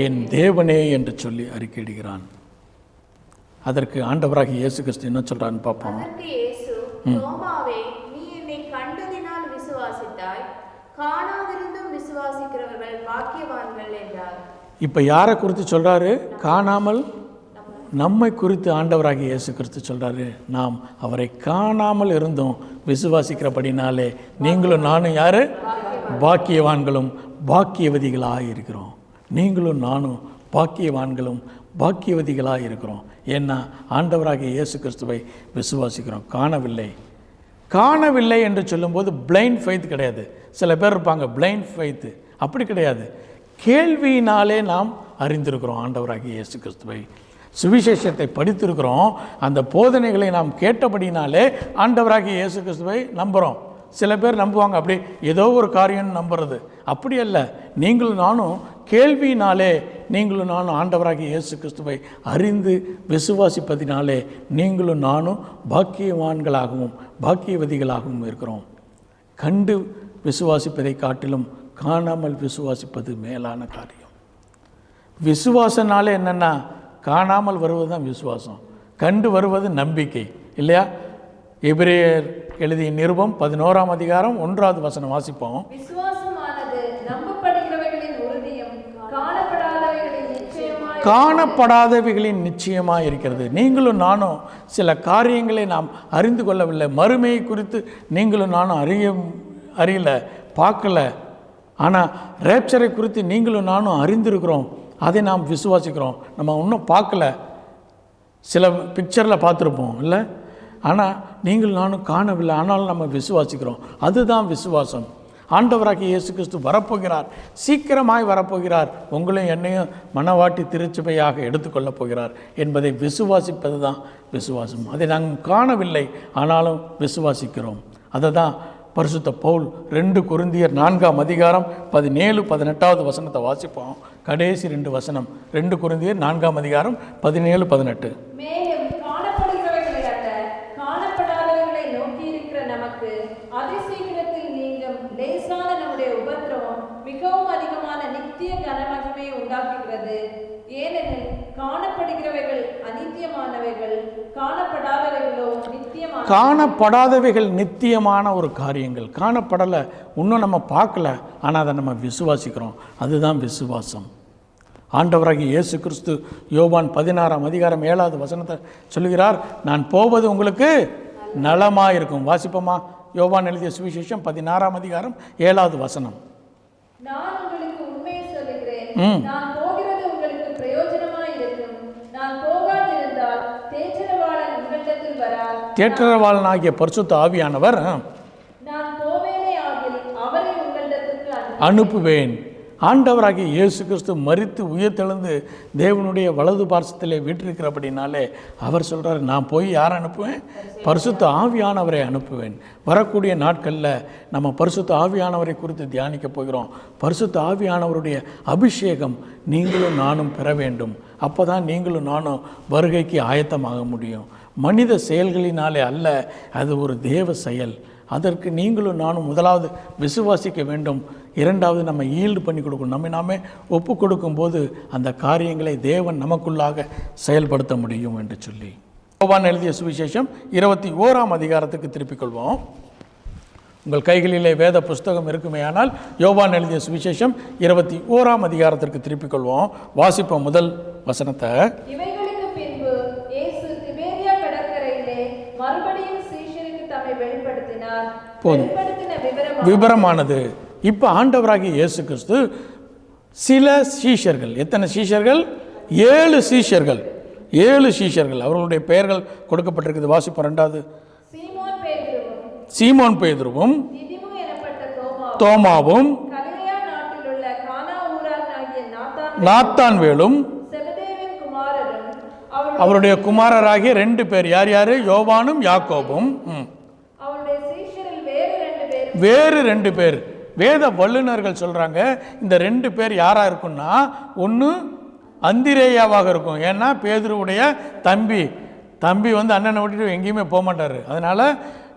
என் தேவனே என்று சொல்லி அறிக்கையிடுகிறான். அதற்கு ஆண்டவராகிய இயேசு கிறிஸ்து என்ன சொல்றான்னு பார்ப்போம். இப்போ யாரை குறித்து சொல்றாரு? காணாமல் நம்மை குறித்து ஆண்டவராகிய இயேசு கிறிஸ்து சொல்கிறாரு, நாம் அவரை காணாமல் இருந்தும் விசுவாசிக்கிறபடினாலே நீங்களும் நானும் யார்? பாக்கியவான்களும் பாக்கியவதிகளாக இருக்கிறோம். நீங்களும் நானும் பாக்கியவான்களும் பாக்கியவதிகளாக இருக்கிறோம். ஏன்னா ஆண்டவராகிய இயேசு கிறிஸ்துவை விசுவாசிக்கிறோம். காணவில்லை என்று சொல்லும்போது பிளைண்ட் ஃபெய்த் கிடையாது. சில பேர் இருப்பாங்க பிளைண்ட் ஃபெய்த்து, அப்படி கிடையாது. கேள்வியினாலே நாம் அறிந்திருக்கிறோம் ஆண்டவராகிய இயேசு கிறிஸ்துவை, சுவிசேஷத்தை படித்திருக்கிறோம். அந்த போதனைகளை நாம் கேட்டபடினாலே ஆண்டவராகிய இயேசு கிறிஸ்துவை நம்புகிறோம். சில பேர் நம்புவாங்க அப்படி ஏதோ ஒரு காரியம் நம்புறது, அப்படி அல்ல. நீங்களும் நானும் கேள்வியினாலே நீங்களும் நானும் ஆண்டவராகிய இயேசு கிறிஸ்துவை அறிந்து விசுவாசிப்பதினாலே நீங்களும் நானும் பாக்கியவான்களாகவும் பாக்கியவதிகளாகவும் இருக்கிறோம். கண்டு விசுவாசிப்பதை காட்டிலும் காணாமல் விசுவாசிப்பது மேலான காரியம். விசுவாசனாலே என்னென்னா, காணாமல் வருவது தான் விசுவாசம், கண்டு வருவது நம்பிக்கை இல்லையா? எபிரேயர் எழுதிய நிருபம் 11ஆம் அதிகாரம் 1வது வசனம் வாசிப்போம். விசுவாசமானது நம்பப்படுகிறவைகளின் உறுதியும் காணப்படாதவைகளின் நிச்சயமாக இருக்கிறது. நீங்களும் நானும் சில காரியங்களை நாம் அறிந்து கொள்ளவில்லை. மறுமையை குறித்து நீங்களும் நானும் அறியல, பார்க்கல. ஆனால் ரேப்சரை குறித்து நீங்களும் நானும் அறிந்திருக்கிறோம், அதை நாம் விசுவாசிக்கிறோம். நம்ம இன்னும் பார்க்கல, சில பிக்சரில் பார்த்துருப்போம் இல்லை, ஆனால் நீங்கள் நானும் காணவில்லை, ஆனாலும் நம்ம விசுவாசிக்கிறோம். அதுதான் விசுவாசம். ஆண்டவராகிய இயேசு கிறிஸ்து வரப்போகிறார், சீக்கிரமாய் வரப்போகிறார், உங்களையும் என்னையும் மனவாட்டி திருச்சபையாக எடுத்துக்கொள்ளப் போகிறார் என்பதை விசுவாசிப்பது தான் விசுவாசம். அதை நாங்கள் காணவில்லை, ஆனாலும் விசுவாசிக்கிறோம். அதை தான் பரிசுத்த பவுல் 2 கொரிந்தியர் 4ஆம் அதிகாரம் 17-18வது வசனத்தை வாசிப்போம். கடைசி 2 வசனம், 2 கொரிந்தியர் 4ஆம் அதிகாரம் 17-18. மேலும் காணப்படுகிறவைகளை அல்ல, காணப்படாதவைகளை நோக்கி இருக்கிற நமக்கு அதிசீக்கிரத்தில் நீங்கும் லேசான நம்முடைய உபத்திரவம் மிகவும் அதிகமான நித்திய கனமகிமையை உண்டாக்குகிறது. ஏனெனில் காணப்படுகிறவைகள் அநித்தியமானவைகள், காணப்படாதவைகளோ நித்தியமான. காணப்படாதவைகள் நித்தியமான ஒரு காரியங்கள், காணப்படலை, இன்னும் நம்ம பார்க்கல, ஆனால் அதை நம்ம விசுவாசிக்கிறோம். அதுதான் விசுவாசம். ஆண்டவராகிய இயேசு கிறிஸ்து யோவான் 16ஆம் அதிகாரம் 7வது வசனத்தை சொல்லுகிறார், நான் போவது உங்களுக்கு நலமாக இருக்கும். வாசிப்போமா? யோவான் எழுதிய சுவிசேஷம் 16ஆம் அதிகாரம் 7வது வசனம். நான் உங்களுக்கு உண்மையை சொல்லுகிறேன், நான் போகிறது உங்களுக்கு பிரயோஜனமாய் இருக்கும். நான் போகாதிருந்தால் தேற்றரவாளன் உங்களிடத்தில் வரார். தேற்றரவாளனாகிய பரிசுத்த ஆவியானவர் நான் போவேனே ஆகில் அவரை உங்களிடத்துக்கு அனுப்புவேன். ஆண்டவராகிய இயேசு கிறிஸ்து மரித்து உயிர்த்தெழுந்து தேவனுடைய வலது பார்சத்திலே வீற்றிருக்கிறபடினாலே அவர் சொல்கிறார், நான் போய் யாரை அனுப்புவேன்? பரிசுத்த ஆவியானவரை அனுப்புவேன். வரக்கூடிய நாட்களில் நம்ம பரிசுத்த ஆவியானவரை குறித்து தியானிக்க போகிறோம். பரிசுத்த ஆவியானவருடைய அபிஷேகம் நீங்களும் நானும் பெற வேண்டும். அப்போ தான் நீங்களும் நானும் வருகைக்கு ஆயத்தமாக முடியும். மனித செயல்களினாலே அல்ல, அது ஒரு தேவ செயல். அதற்கு நீங்களும் நானும் முதலாவது விசுவாசிக்க வேண்டும். இரண்டாவது நம்ம ஈல்டு பண்ணி கொடுக்கணும். நம்ம நாமே ஒப்பு கொடுக்கும்போது அந்த காரியங்களை தேவன் நமக்குள்ளாக செயல்படுத்த முடியும் என்று சொல்லி யோவான் எழுதிய சுவிசேஷம் 21ஆம் அதிகாரத்துக்கு திருப்பிக் கொள்வோம். உங்கள் கைகளிலே வேத புஸ்தகம் இருக்குமேயானால் யோவான் எழுதிய சுவிசேஷம் 21ஆம் அதிகாரத்திற்கு திருப்பிக் கொள்வோம். வாசிப்போம் முதல் வசனத்தை. இவைகளுக்கு பின்பு இயேசு திபேரியா கடற்கரையிலே மறுபடியும் சீஷருக்கு தம்மை வெளிப்படுத்தினார். போதும், விபரமானது. இப்போ ஆண்டவராகிய இயேசு கிறிஸ்து சில சீஷர்கள், எத்தனை சீஷர்கள்? 7 சீஷர்கள். 7 சீஷர்கள், அவர்களுடைய பெயர்கள் கொடுக்கப்பட்டிருக்குது. வாசிப்போம். 2வது சீமோன் பேதுருவும், தோமாவும், நாத்தான்வேலும், அவருடைய குமாரராகிய 2 பேர். யார் யார்? யோவானும் யாக்கோபும். வேறு 2 பேர். வேத வல்லுநர்கள் சொல்கிறாங்க இந்த 2 பேர் யாராக இருக்குன்னா, ஒன்று அந்திரேயாவாக இருக்கும். ஏன்னா பேதுருவுடைய தம்பி வந்து அண்ணனை விட்டுட்டு எங்கேயுமே போக மாட்டார், அதனால்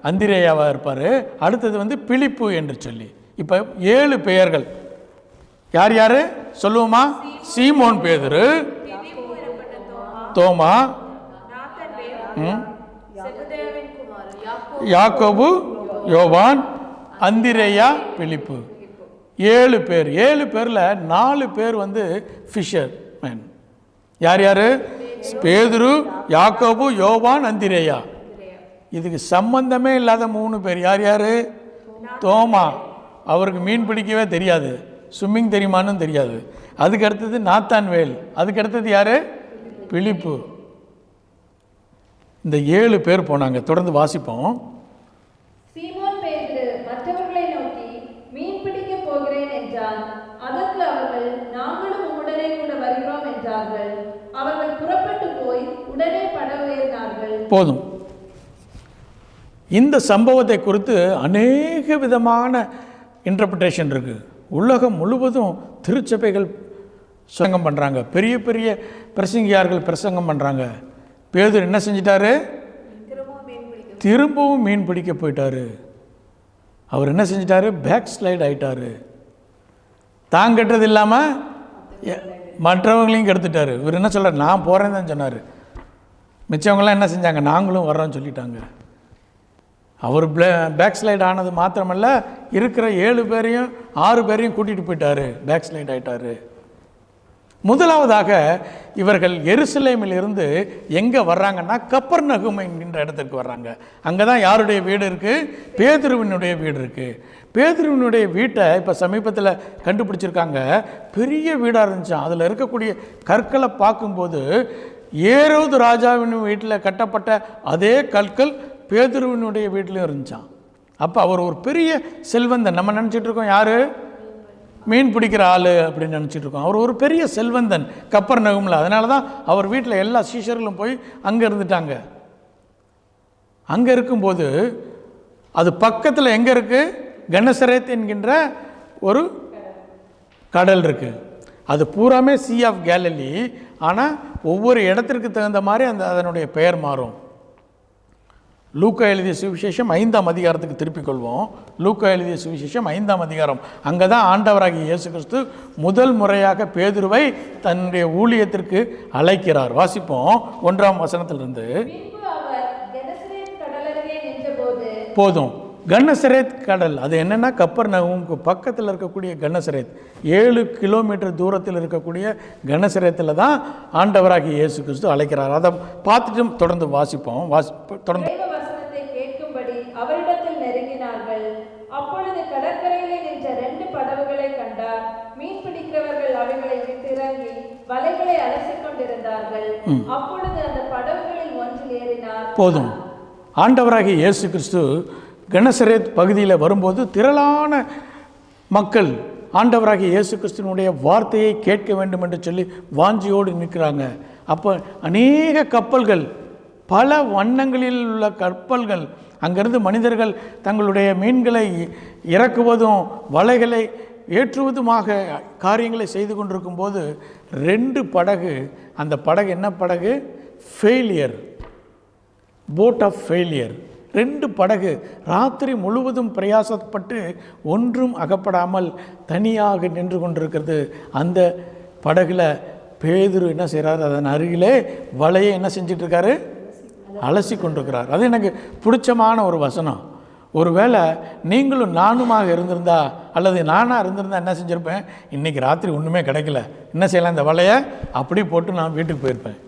அந்திரேயாவாக இருப்பார். அடுத்தது பிலிப்பு என்று சொல்லி. இப்போ 7 பெயர்கள். யார் யார் சொல்லுவோமா? சீமோன் பேதுரு, தோமா, யாக்கோபு, யோவான், அந்திரேயா, பிலிப்பு. 7 பேர். 7 பேரில் 4 பேர் ஃபிஷர் மேன். யார் யார்? பேதுரு, யாக்கோபு, யோவான், அந்திரேயா. இதுக்கு சம்பந்தமே இல்லாத 3 பேர். யார் யார்? தோமா, அவருக்கு மீன் பிடிக்கவே தெரியாது, ஸ்விம்மிங் தெரியுமான்னு தெரியாது. அதுக்கு அடுத்தது நாத்தான்வேல், அதுக்கு அடுத்தது யார்? பிலிப்பு. இந்த 7 பேர் போனாங்க. தொடர்ந்து வாசிப்போம். சீமோன் பேதுரு மற்றவர்களை நோக்கி, மீன் பிடிக்க போகிறேன் என்றான். அதற்கு அவர்கள், நாங்களும் உம்முடனே கூட வருகிறோம் என்றார்கள். அவர்கள் புறப்பட்டு போய் உடனே படகு ஏறினார்கள். போதும். இந்த சம்பவத்தை குறித்து அநேக விதமான இன்டர்பிரிட்டேஷன் இருக்குது. உலகம் முழுவதும் திருச்சபைகள் பிரசங்கம் பண்ணுறாங்க, பெரிய பெரிய பிரசங்கியார்கள் பிரசங்கம் பண்ணுறாங்க. பேதுரு என்ன செஞ்சிட்டாரு? திரும்பவும் மீன் பிடிக்க போயிட்டாரு. அவர் என்ன செஞ்சிட்டாரு? பேக் ஸ்லைட் ஆயிட்டாரு. தான் கெட்டது இல்லாமல் மற்றவங்களையும் கெடுத்துட்டாரு. இவர் என்ன சொல்கிறார்? நான் போகிறேன்னு தான் சொன்னார். மிச்சவங்களாம் என்ன செஞ்சாங்க? நாங்களும் வர்றோன்னு சொல்லிட்டாங்க. அவர் பேக் ஸ்லைட் ஆனது மாத்திரமல்ல, இருக்கிற 7 பேரையும் 6 பேரையும் கூட்டிகிட்டு போயிட்டாரு, பேக் ஸ்லைட் ஆகிட்டாரு. முதலாவதாக இவர்கள் எருசலேமில் இருந்து எங்கே வர்றாங்கன்னா கப்பர்நகும் என்கின்ற இடத்துக்கு வர்றாங்க. அங்கே தான் யாருடைய வீடு இருக்குது? பேதுருவினுடைய வீடு இருக்குது. பேதுருவினுடைய வீட்டை இப்போ சமீபத்தில் கண்டுபிடிச்சிருக்காங்க. பெரிய வீடாக இருந்துச்சான். அதில் இருக்கக்கூடிய கற்களை பார்க்கும்போது ஏரோது ராஜாவின் வீட்டில் கட்டப்பட்ட அதே கற்கள் பேதுருவினுடைய வீட்டிலையும் இருந்துச்சான். அப்போ அவர் ஒரு பெரிய செல்வந்தன். நம்ம நினச்சிட்டு இருக்கோம் யார்? மீன் பிடிக்கிற ஆள் அப்படின்னு நினச்சிட்டு இருக்கோம். அவர் ஒரு பெரிய செல்வந்தன் கப்பர்நகூமில். அதனால தான் அவர் வீட்டில் எல்லா சீஷர்களும் போய் அங்கே இருந்துட்டாங்க. அங்கே இருக்கும்போது அது பக்கத்தில் எங்கே இருக்குது? கெனசரேத் என்கின்ற ஒரு கடல் இருக்குது. அது பூராமே சீ ஆஃப் கேலிலி. ஆனால் ஒவ்வொரு இடத்திற்கு தகுந்த மாதிரி அதனுடைய பெயர் மாறும். லூக்கா எழுதிய சுவிசேஷம் 5ஆம் அதிகாரத்துக்கு திருப்பிக் கொள்வோம். லூக்கா எழுதிய சுவிசேஷம் 5ஆம் அதிகாரம். அங்கே தான் ஆண்டவராகிய இயேசு கிறிஸ்து முதல் முறையாக பேதுருவை தன்னுடைய ஊழியத்திற்கு அழைக்கிறார். வாசிப்போம் 1ஆம் வசனத்திலிருந்து. போதும். கன்னசரேத் கடல், அது என்னென்னா கப்பர்நகூமுக்கு பக்கத்தில் இருக்கக்கூடிய கன்னசரேத், 7 கிலோமீட்டர் தூரத்தில் இருக்கக்கூடிய கன்னசரேத்தில் தான் ஆண்டவராகிய இயேசு கிறிஸ்து அழைக்கிறார். அதை பார்த்துட்டு தொடர்ந்து வாசிப்போம். தொடர்ந்து கேட்கும்படி அவரிடத்தில் நெருங்கினார்கள். அப்பொழுது கடற்கரையிலே நின்ற 2 படகுகளை கண்டார். மீன் பிடிக்கிறவர்கள் அவைகளை விட்டு இறங்கி வலைகளை அலசிக் கொண்டிருந்தார்கள். அப்பொழுது அந்த படகுகளில் ஒன்றில் ஏறினார். போதும். ஆண்டவராகிய இயேசு கிறிஸ்து கெனசரேத் பகுதியில் வரும்போது திரளான மக்கள் ஆண்டவராகிய இயேசு கிறிஸ்துவனுடைய வார்த்தையை கேட்க வேண்டும் என்று சொல்லி வாஞ்சியோடு நிற்கிறாங்க. அப்போ அநேக கப்பல்கள், பல வண்ணங்களில் உள்ள கப்பல்கள், அங்கிருந்து மனிதர்கள் தங்களுடைய மீன்களை இறக்குவதும் வலைகளை ஏற்றுவதுமாக காரியங்களை செய்து கொண்டிருக்கும் போது 2 படகு, அந்த படகு என்ன படகு? Failure, boat of failure. 2 படகு ராத்திரி முழுவதும் பிரயாசப்பட்டு ஒன்றும் அகப்படாமல் தனியாக நின்று கொண்டிருக்கிறது. அந்த படகுல பேதுரு என்ன செய்கிறார்? அதன் அருகிலே வலையை என்ன செஞ்சிட்ருக்காரு? அலசி கொண்டிருக்கிறார். அது எனக்கு பிடிச்சமான ஒரு வசனம். ஒருவேளை நீங்களும் நானுமாக இருந்திருந்தா, அல்லது நானாக இருந்திருந்தால் என்ன செஞ்சுருப்பேன்? இன்றைக்கி ராத்திரி ஒன்றுமே கிடைக்கல, என்ன செய்யலாம்? இந்த வலையை அப்படி போட்டு நான் வீட்டுக்கு போயிருப்பேன்.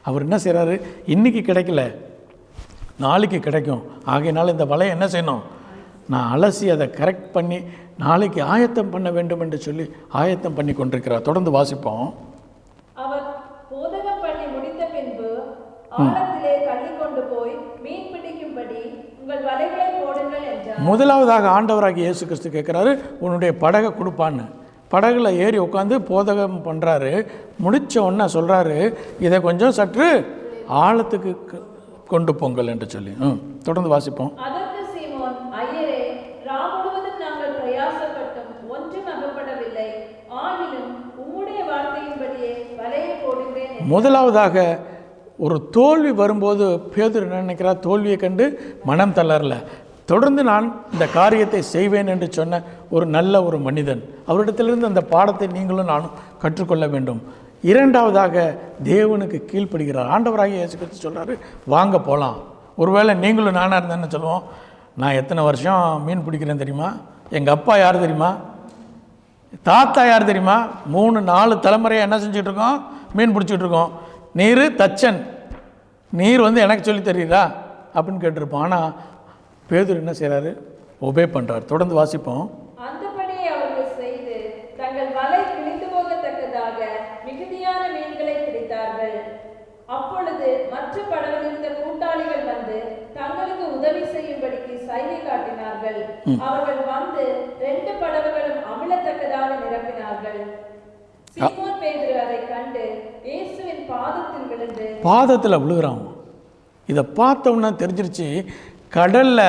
அவர் என்ன செய்கிறாரு? இன்றைக்கி கிடைக்கல, நாளைக்கு கிடைக்கும். ஆகையினால இந்த வலையை என்ன செய்யணும்? நான் அலசி அதை கரெக்ட் பண்ணி நாளைக்கு ஆயத்தம் பண்ண வேண்டும் என்று சொல்லி ஆயத்தம் பண்ணி கொண்டிருக்கிறார். தொடர்ந்து வாசிப்போம். அவர் போதகம் பண்ணி முடித்த பின்பு ஆழத்திலே தள்ளி கொண்டு போய் மீன் பிடிக்கும்படி உங்கள் வலைகளை போடுங்கள் என்றார். முதலாவதாக ஆண்டவராகிய இயேசு கிறிஸ்து கேட்குறாரு, உன்னுடைய படகை கொடுப்பான்னு. படகுல ஏறி உட்காந்து போதகம் பண்ணுறாரு. முடித்த உடனே சொல்கிறாரு, இதை கொஞ்சம் சற்று ஆழத்துக்கு கொண்டு போங்கள் என்று சொல்லி. தொடர்ந்து வாசிப்போம். அதற்கு சீமோன், ஐயரே, ராம் முழுவதும் நாங்கள் பிரயாசப்பட்டும் ஒன்றும் அகப்படவில்லை, ஆகிலும் உம்முடைய வார்த்தையின்படியே வலையை போடுகிறேன். முதலாவதாக ஒரு தோல்வி வரும்போது பேதுரு நினைக்கிறார், தோல்வியை கண்டு மனம் தளரல, தொடர்ந்து நான் இந்த காரியத்தை செய்வேன் என்று சொன்ன ஒரு நல்ல ஒரு மனிதன். அவரிடத்திலிருந்து அந்த பாடத்தை நீங்களும் நானும் கற்றுக்கொள்ள வேண்டும். இரண்டாவதாக தேவனுக்கு கீழ்ப்படுகிறார். ஆண்டவராகிய இயேசு கிறிஸ்து சொல்கிறாரு, வாங்க போகலாம். ஒருவேளை நீங்களும் நானாக இருந்தேன்னு சொல்லுவோம். நான் எத்தனை வருஷம் மீன் பிடிக்கிறேன் தெரியுமா? எங்கள் அப்பா யார் தெரியுமா? தாத்தா யார் தெரியுமா? 3-4 தலைமுறையாக என்ன செஞ்சிட்ருக்கோம்? மீன் பிடிச்சிட்ருக்கோம். நீர் தச்சன், நீர் எனக்கு சொல்லி தெரியுதா அப்படின்னு கேட்டிருப்போம். ஆனால் பேதுரு என்ன செய்கிறாரு? ஒபே பண்ணுறார். தொடர்ந்து வாசிப்போம். அந்தபடி அவர்கள் செய்து தங்கள் வலை கிழிந்து போகத்தக்கதாக மிகுதியான மீன்களை பிடித்தார்கள். அப்பொழுது மற்ற படவில் இருந்த கூட்டாளிகள் வந்து தங்களுக்கு உதவி செய்யும்படிக்கு சைகை காட்டினார்கள். அவர்கள் வந்து 2 படகுகளும் அமிழத்தக்கதாக நிரப்பினார்கள். சீமோன் பேதுரு அதை கண்டு இயேசுவின் பாதத்தில் விழுந்து பாதத்தில் விழுகிறான். இதை பார்த்தோம்னா தெரிஞ்சிருச்சு, கடலில்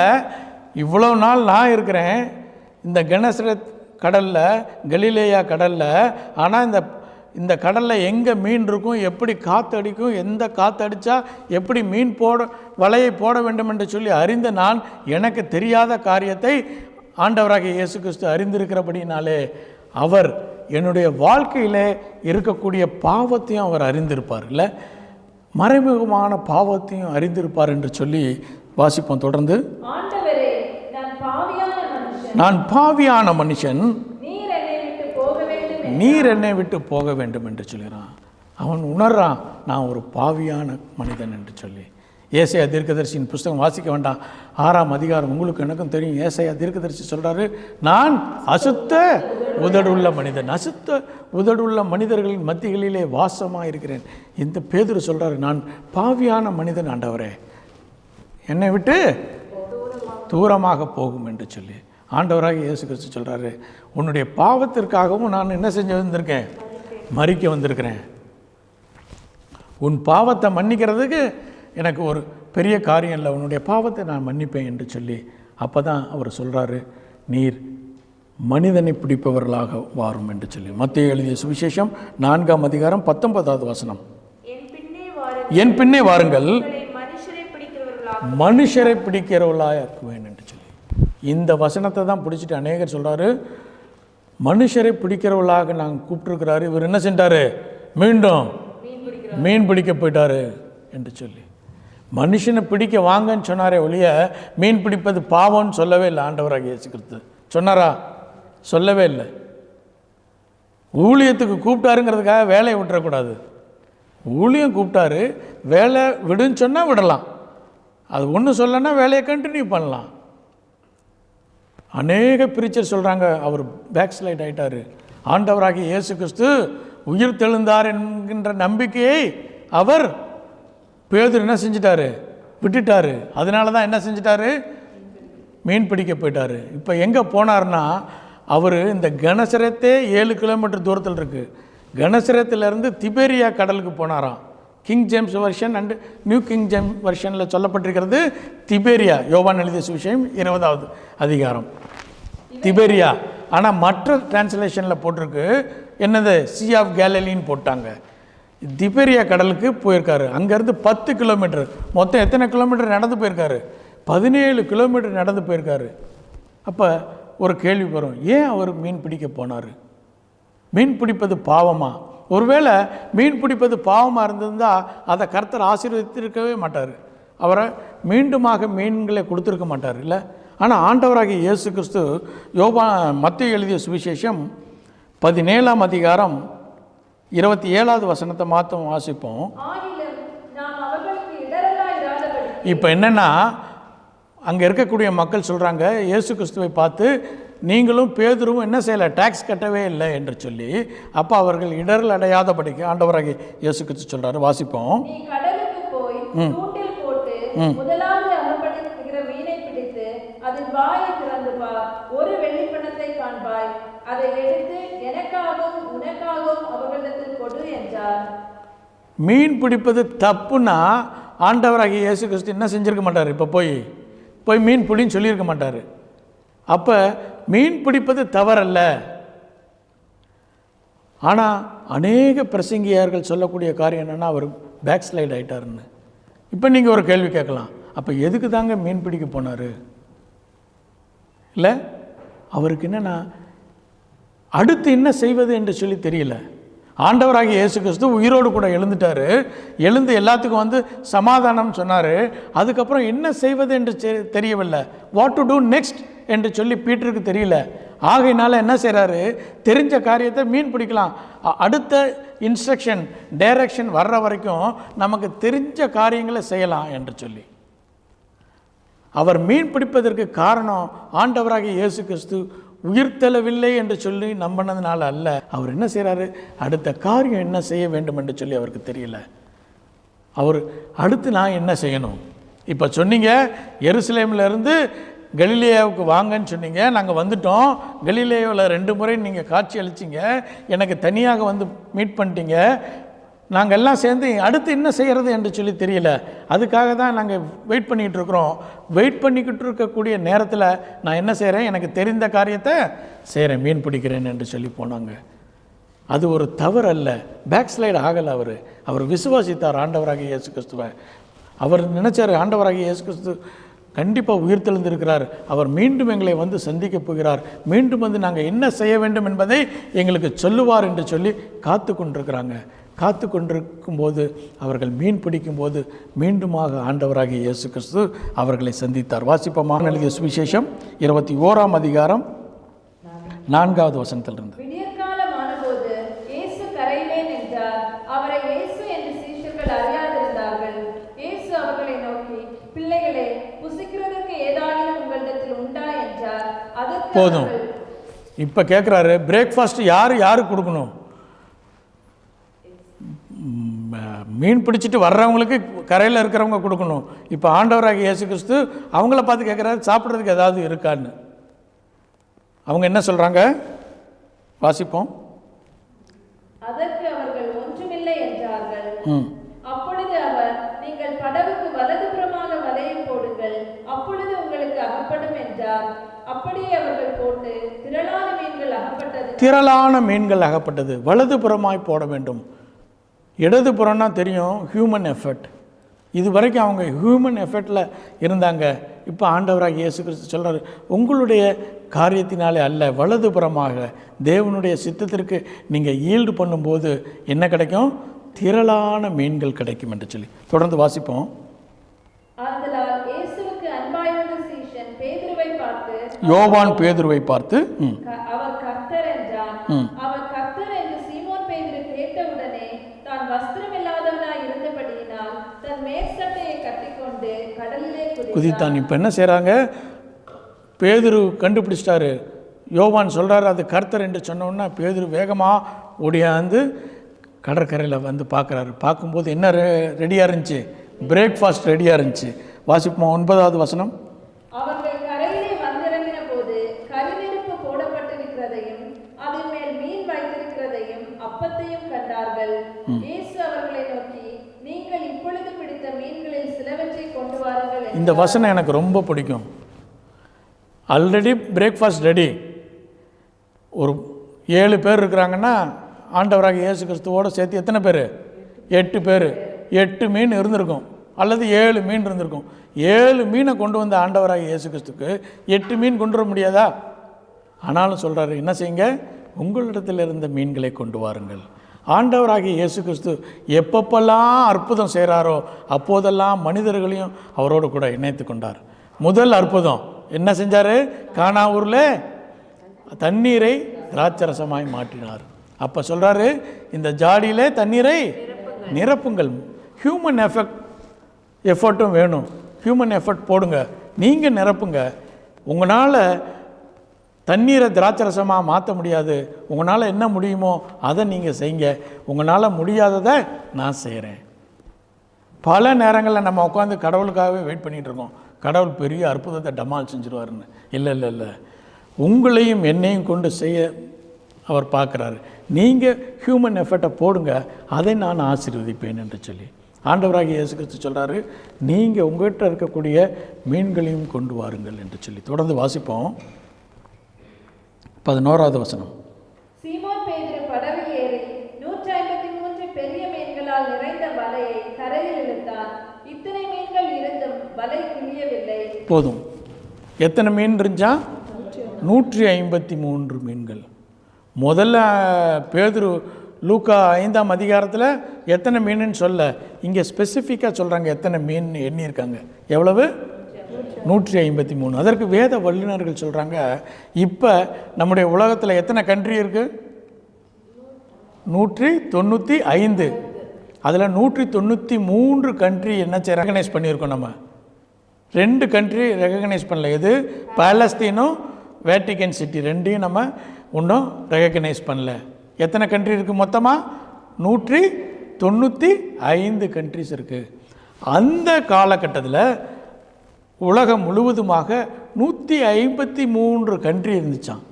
இவ்வளோ நாள் நான் இருக்கிறேன், இந்த கெனசரத் கடலில், கலிலேயா கடலில். ஆனால் இந்த கடலில் எங்கே மீன் இருக்கும், எப்படி காற்று அடிக்கும், எந்த காற்று அடித்தா எப்படி மீன் வலையை போட வேண்டும் என்று சொல்லி அறிந்த நான், எனக்கு தெரியாத காரியத்தை ஆண்டவராகிய இயேசு கிறிஸ்து அறிந்திருக்கிறபடினாலே அவர் என்னுடைய வாழ்க்கையில் இருக்கக்கூடிய பாவத்தையும் அவர் அறிந்திருப்பார், இல்லை மறைமுகமான பாவத்தையும் அறிந்திருப்பார் என்று சொல்லி வாசிப்போம். தொடர்ந்து, ஆண்டவரே, நான் பாவியான மனுஷன், நீர் என்னை விட்டு போக வேண்டும் என்று சொல்கிறான். அவன் உணர்றான், நான் ஒரு பாவியான மனிதன் என்று சொல்லி. ஏசாயா தீர்க்கதரிசியின் புஸ்தகம் வாசிக்க வேண்டாம், 6ஆம் அதிகாரம் உங்களுக்கு எனக்கும் தெரியும். ஏசாயா தீர்க்கதரிசி சொல்கிறாரு, நான் அசுத்த உதடுள்ள மனிதன், அசுத்த உதடுள்ள மனிதர்களின் மத்திகளிலே வாசமாக இருக்கிறேன். இந்த பேதுரு சொல்கிறாரு, நான் பாவியான மனிதன் ஆண்டவரே, என்னை விட்டு தூரமாக போகும் என்று சொல்லி. ஆண்டவராக இயேசு கிறிஸ்து சொல்கிறாரு, உன்னுடைய பாவத்திற்காகவும் நான் என்ன செஞ்சு வந்திருக்கேன்? மறிக்க வந்திருக்கிறேன். உன் பாவத்தை மன்னிக்கிறதுக்கு எனக்கு ஒரு பெரிய காரியம் இல்லை, உன்னுடைய பாவத்தை நான் மன்னிப்பேன் என்று சொல்லி. அப்போ தான் அவர் சொல்கிறாரு, நீர் மனிதனை பிடிப்பவர்களாக வாரும் என்று சொல்லி. மத்தேயு எழுதிய சுவிசேஷம் 4ஆம் அதிகாரம் 19வது வசனம். என் பின்னே வாருங்கள், மனுஷரை பிடிக்கிறவர்களாக ஆக்குவேன் என்று சொல்லி. இந்த வசனத்தை தான் பிடிச்சிட்டு அநேகர் சொல்கிறாரு, மனுஷரை பிடிக்கிறவர்களாக நாங்கள் கூப்பிட்டுருக்கிறாரு, இவர் என்ன செஞ்சார்? மீண்டும் மீன் பிடிக்க போயிட்டாரு என்று சொல்லி. மனுஷனை பிடிக்க வாங்கன்னு சொன்னாரே ஒழிய மீன் பிடிப்பது பாவம்னு சொல்லவே இல்லை ஆண்டவராக இயேசு கிறிஸ்து. சொன்னாரா? சொல்லவே இல்லை. ஊழியத்துக்கு கூப்பிட்டாருங்கிறதுக்காக வேலையை விட்டுறக்கூடாது. ஊழியம் கூப்பிட்டாரு, வேலை விடுன்னு சொன்னால் விடலாம், அது ஒன்றும் சொல்லனா வேலையை கண்டினியூ பண்ணலாம். அநேக பிரீச்சர் சொல்கிறாங்க அவர் பேக் ஸ்லைட் ஆகிட்டார். ஆண்டவராகிய இயேசு கிறிஸ்து உயிர் தெழுந்தார் என்கின்ற நம்பிக்கையை அவர் பேதுரு என்ன செஞ்சிட்டாரு? விட்டுட்டார். அதனால தான் என்ன செஞ்சிட்டாரு? மீன் பிடிக்க போயிட்டார். இப்போ எங்கே போனார்னா, அவர் இந்த கெனசரத்தே 7 கிலோமீட்டர் தூரத்தில் இருக்குது. கெனசரத்திலேருந்து திபேரியா கடலுக்கு போனாராம். King James version and New King James வெர்ஷனில் சொல்லப்பட்டிருக்கிறது திபேரியா. யோவான் எழுதிய சுவிசேஷம் 20வது அதிகாரம் திபேரியா. ஆனால் மற்ற டிரான்ஸ்லேஷனில் போட்டிருக்கு என்னது, சி ஆஃப் கேலிலின்னு போட்டாங்க. திபேரியா கடலுக்கு போயிருக்காரு. அங்கேருந்து 10 கிலோமீட்டர், மொத்தம் எத்தனை கிலோமீட்டர் நடந்து போயிருக்காரு? 17 கிலோமீட்டர் நடந்து போயிருக்காரு. அப்போ ஒரு கேள்வி வரும், ஏன் அவர் மீன் பிடிக்க போனார்? மீன் பிடிப்பது பாவமா? ஒருவேளை மீன் பிடிப்பது பாவமாக இருந்திருந்தால் அதை கர்த்தர் ஆசீர்வதித்திருக்கவே மாட்டார், அவரை மீண்டுமாக மீன்களை கொடுத்துருக்க மாட்டார், இல்லை? ஆனால் ஆண்டவராகிய இயேசு கிறிஸ்து மத்தேயு எழுதிய சுவிசேஷம் 17ஆம் அதிகாரம் 27வது வசனத்தை மாற்றம் வாசிப்போம். இப்போ என்னென்னா, அங்கே இருக்கக்கூடிய மக்கள் சொல்கிறாங்க இயேசு கிறிஸ்துவை பார்த்து, நீங்களும் பேதுருவும் என்ன செய்யலை? டேக்ஸ் கட்டவே இல்லை என்று சொல்லி. அப்போ அவர்கள் இடர்கள் அடையாதபடிக்கு ஆண்டவராகிய இயேசு கிறிஸ்து சொல்கிறாரு, வாசிப்போம். முதலாவது அகப்படுகிற மீனை பிடித்து அதன் வாயை திறந்து பார், ஒரு வெள்ளிப்பணத்தை காண்பாய், அதை எடுத்து எனக்காகவும் உனக்காகவும் அவர்களிடத்தில் கொடு என்றார். மீன் பிடிப்பது தப்புன்னா ஆண்டவராகிய இயேசு கிறிஸ்து என்ன செஞ்சிருக்க மாட்டார்? இப்போ போய் மீன் பிடின்னு சொல்லியிருக்க மாட்டார். அப்போ மீன் பிடிப்பது தவறல்ல. ஆனால் அநேக பிரசங்கியார்கள் சொல்லக்கூடிய காரியம் என்னென்னா, அவர் பேக் ஸ்லைட் ஆகிட்டாருன்னு. இப்போ நீங்கள் ஒரு கேள்வி கேட்கலாம், அப்போ எதுக்கு தாங்க மீன் பிடிக்க போனார்? இல்லை, அவருக்கு என்னென்னா அடுத்து என்ன செய்வது என்று சொல்லி தெரியல. ஆண்டவராகிய இயேசு கிறிஸ்து உயிரோடு கூட எழுந்துட்டார். எழுந்து எல்லாத்துக்கும் சமாதானம் சொன்னார். அதுக்கப்புறம் என்ன செய்வது என்று தெரியவில்லை. வாட் டு டூ நெக்ஸ்ட் என்று சொல்லி பீட்டருக்கு தெரியல. ஆகையினால என்ன செய்கிறாரு, தெரிஞ்ச காரியத்தை மீன் பிடிக்கலாம், அடுத்த இன்ஸ்ட்ரக்ஷன் டைரக்ஷன் வர்ற வரைக்கும் நமக்கு தெரிஞ்ச காரியங்களை செய்யலாம் என்று சொல்லி அவர் மீன் பிடிப்பதற்கு காரணம் ஆண்டவராகிய இயேசு கிறிஸ்து உயிர்த்தெழவில்லை என்று சொல்லி நம்பினதுனால அல்ல. அவர் என்ன செய்கிறாரு, அடுத்த காரியம் என்ன செய்ய வேண்டும் என்று சொல்லி அவருக்கு தெரியல. அவர் அடுத்து நான் என்ன செய்யணும், இப்போ சொன்னீங்க எருசலேமிலேருந்து கலிலேயாவுக்கு வாங்கன்னு சொன்னீங்க, நாங்கள் வந்துட்டோம். கலிலேயாவில் 2 முறை நீங்கள் காட்சி அளிச்சிங்க, எனக்கு தனியாக வந்து மீட் பண்ணிட்டீங்க, நாங்கள் எல்லாம் சேர்ந்து அடுத்து என்ன செய்கிறது என்று சொல்லி தெரியல. அதுக்காக தான் நாங்கள் வெயிட் பண்ணிக்கிட்டு இருக்கிறோம். வெயிட் பண்ணிக்கிட்டு இருக்கக்கூடிய நேரத்தில் நான் என்ன செய்கிறேன், எனக்கு தெரிந்த காரியத்தை செய்கிறேன், மீன் பிடிக்கிறேன் என்று சொல்லி போனாங்க. அது ஒரு தவறு அல்ல, பேக் ஸ்லைடு ஆகலை. அவர் விசுவாசித்தார் ஆண்டவராகிய இயேசு கிறிஸ்துவை. அவர் நினைச்சார் ஆண்டவராகிய இயேசு கிறிஸ்து கண்டிப்பாக உயிர்த்தெழுந்திருக்கிறார், அவர் மீண்டும் எங்களை வந்து சந்திக்கப் போகிறார், மீண்டும் வந்து நாங்கள் என்ன செய்ய வேண்டும் என்பதை எங்களுக்கு சொல்லுவார் என்று சொல்லி காத்து கொண்டிருக்கிறாங்க. காத்து கொண்டிருக்கும்போது அவர்கள் மீன் பிடிக்கும்போது மீண்டுமாக ஆண்டவராகிய இயேசு கிறிஸ்து அவர்களை சந்தித்தார். வாசிப்பமாக எழுதிய சுவிசேஷம் 21ஆம் அதிகாரம் 4வது வசனத்திலிருந்து. விடியற்காலமானபோது இயேசு கரையிலே நின்றார். அவரை இயேசு என்று சீஷர்கள் அறியாதிருந்தார்கள். இயேசு அவர்களை நோக்கி, பிள்ளைகளே, புசிக்கிறதற்கு ஏதாயிலும் உங்களிடத்தில் உண்டா என்றார். அதற்கு போதும். இப்போ கேட்குறாரு, பிரேக்ஃபாஸ்ட் யாரு கொடுக்கணும்? மீன் பிடிச்சிட்டு வர்றவங்களுக்கு கரையில் இருக்கிறவங்க கொடுக்கணும். இப்போ ஆண்டவராகிய இயேசு கிறிஸ்து அவங்கள பார்த்து கேட்குறாரு, சாப்பிட்றதுக்கு ஏதாவது இருக்கான்னு. அவங்க என்ன சொல்கிறாங்க, வாசிப்போம். அதற்கு அவர்கள் ஒன்றுமில்லை என்றார்கள். அப்பொழுது அவர், நீங்கள் படகுக்கு வலதுபுறமாக வலையை போடுங்கள், அப்பொழுது உங்களுக்கு அகப்படும் என்றார். அப்படியே அவர்கள் போட்டு திரளான மீன்கள் அகப்பட்டது. திரளான மீன்கள் அகப்பட்டது. வலதுபுறமாய் போட வேண்டும். இடதுபுறம்னா தெரியும், ஹியூமன் எஃபர்ட். இது வரைக்கும் அவங்க ஹியூமன் எஃபர்ட்டில் இருந்தாங்க. இப்போ ஆண்டவராக இயேசு கிறிஸ்து சொல்கிறார், உங்களுடைய காரியத்தினாலே அல்ல, வலதுபுறமாக தேவனுடைய சித்தத்திற்கு நீங்கள் ஈல்டு பண்ணும்போது என்ன கிடைக்கும், திரளான மீன்கள் கிடைக்கும் என்று சொல்லி தொடர்ந்து வாசிப்போம். யோவான் பேதுருவை பார்த்து அவர் கர்த்தர் என்றான். அவர் கர்த்தர் என்று சீமோன் பேதுரு கேட்டவுடனே தான் வஸ்திரம் இல்லாதவனாய் இருந்தபடியினால் தன் மேற்சட்டையை கட்டிக்கொண்டு கடலிலே குதித்தான். இப்போ என்ன செய்கிறாங்க, பேதுரு கண்டுபிடிச்சிட்டாரு. யோவான் சொல்கிறாரு அது கர்த்தர் என்று சொன்னோன்னா பேதுரு வேகமாக ஓடியாந்து கடற்கரையில் வந்து பார்க்குறாரு. பார்க்கும்போது என்ன ரெடியாக இருந்துச்சு, பிரேக்ஃபாஸ்ட் ரெடியாக இருந்துச்சு. வாசிப்போம் 9வது வசனம். அவர்கள் கரையிலே வந்திறங்கின போது கரிநெருப்பு போடப்பட்டிருக்கிறதையும் அதன் மேல் மீன் வைத்திருக்கிறதையும் அப்பத்தையும் கண்டார்கள். இயேசு அவர்களை நோக்கி, நீங்கள் இப்பொழுது பிடித்த மீன்களில் சிலவற்றை கொண்டு வாருங்கள். இந்த வசனம் எனக்கு ரொம்ப பிடிக்கும். Already breakfast ready. ஒரு 7 பேர் இருக்கிறாங்கன்னா ஆண்டவராக இயேசு கிறிஸ்துவோடு சேர்த்து எத்தனை பேர், 8 பேர். 8 மீன் இருந்திருக்கும் அல்லது 7 மீன் இருந்திருக்கும். 7 மீனை கொண்டு வந்த ஆண்டவராக இயேசு கிறிஸ்துக்கு 8 மீன் கொண்டு வர முடியாதா? ஆனாலும் சொல்கிறாரு, என்ன செய்யுங்க, உங்களிடத்தில் இருந்த மீன்களை கொண்டு வாருங்கள். ஆண்டவராகிய இயேசு கிறிஸ்து எப்பப்பெல்லாம் அற்புதம் செய்கிறாரோ அப்போதெல்லாம் மனிதர்களையும் அவரோடு கூட இணைத்து கொண்டார். முதல் அற்புதம் என்ன செஞ்சார், கானா ஊரில் தண்ணீரை திராட்சரசமாய் மாற்றினார். அப்போ சொல்கிறாரு, இந்த ஜாடியிலே தண்ணீரை நிரப்புங்கள். ஹியூமன் எஃபர்ட்டும் வேணும். ஹியூமன் எஃபர்ட் போடுங்க, நீங்கள் நிரப்புங்க. உங்களால் தண்ணீரை திராட்சரசமாக மாற்ற முடியாது, உங்களால் என்ன முடியுமோ அதை நீங்கள் செய்யுங்க, உங்களால் முடியாததை நான் செய்கிறேன். பல நேரங்களில் நம்ம உட்காந்து கடவுளுக்காகவே வெயிட் பண்ணிகிட்டு இருக்கோம், கடவுள் பெரிய அற்புதத்தை டமால் செஞ்சுருவாருன்னு. இல்லை, உங்களையும் என்னையும் கொண்டு செய்ய அவர் பார்க்குறாரு. நீங்கள் ஹியூமன் எஃபர்ட்டை போடுங்க, அதை நான் ஆசீர்வதிப்பேன் என்று சொல்லி ஆண்டவராகிய இயேசு கிறிஸ்து சொல்கிறாரு, நீங்கள் உங்கள்கிட்ட இருக்கக்கூடிய மீன்களையும் கொண்டு வாருங்கள் என்று சொல்லி தொடர்ந்து வாசிப்போம். 11வது வசனம். சீமோன் பேதுரு படவில் ஏறி 153 பெரிய மீன்களால் நிறைந்த வலையை கரையில் இழுத்தான். இத்தனை மீன்கள் இருந்தும் வலை கிழியவில்லை. போதும். எத்தனை மீன் இருந்துச்சா? 153 மீன்கள். முதல்ல பேதுரு லூக்கா 5ஆம் அதிகாரத்தில் எத்தனை மீனுன்னு சொல்ல, இங்கே ஸ்பெசிஃபிக்காக சொல்கிறாங்க எத்தனை மீன் எண்ணியிருக்காங்க. எவ்வளவு? 153. அதற்கு வேத வல்லுநர்கள் சொல்கிறாங்க, இப்போ நம்முடைய உலகத்தில் எத்தனை கண்ட்ரி இருக்குது? 195. அதில் 193 கண்ட்ரி என்ன ரெகனைஸ் பண்ணியிருக்கோம். நம்ம 2 கண்ட்ரி ரெகனைஸ் பண்ணல. எது? பாலஸ்தீனும் வேட்டிகன் சிட்டி, ரெண்டையும் நம்ம இன்னும் ரெகனைஸ் பண்ணல. எத்தனை கண்ட்ரி இருக்குது மொத்தமாக? 195 கண்ட்ரிஸ் இருக்குது. அந்த காலகட்டத்தில் உலகம் முழுவதுமாக 153 கண்ட்ரி இருந்துச்சான்.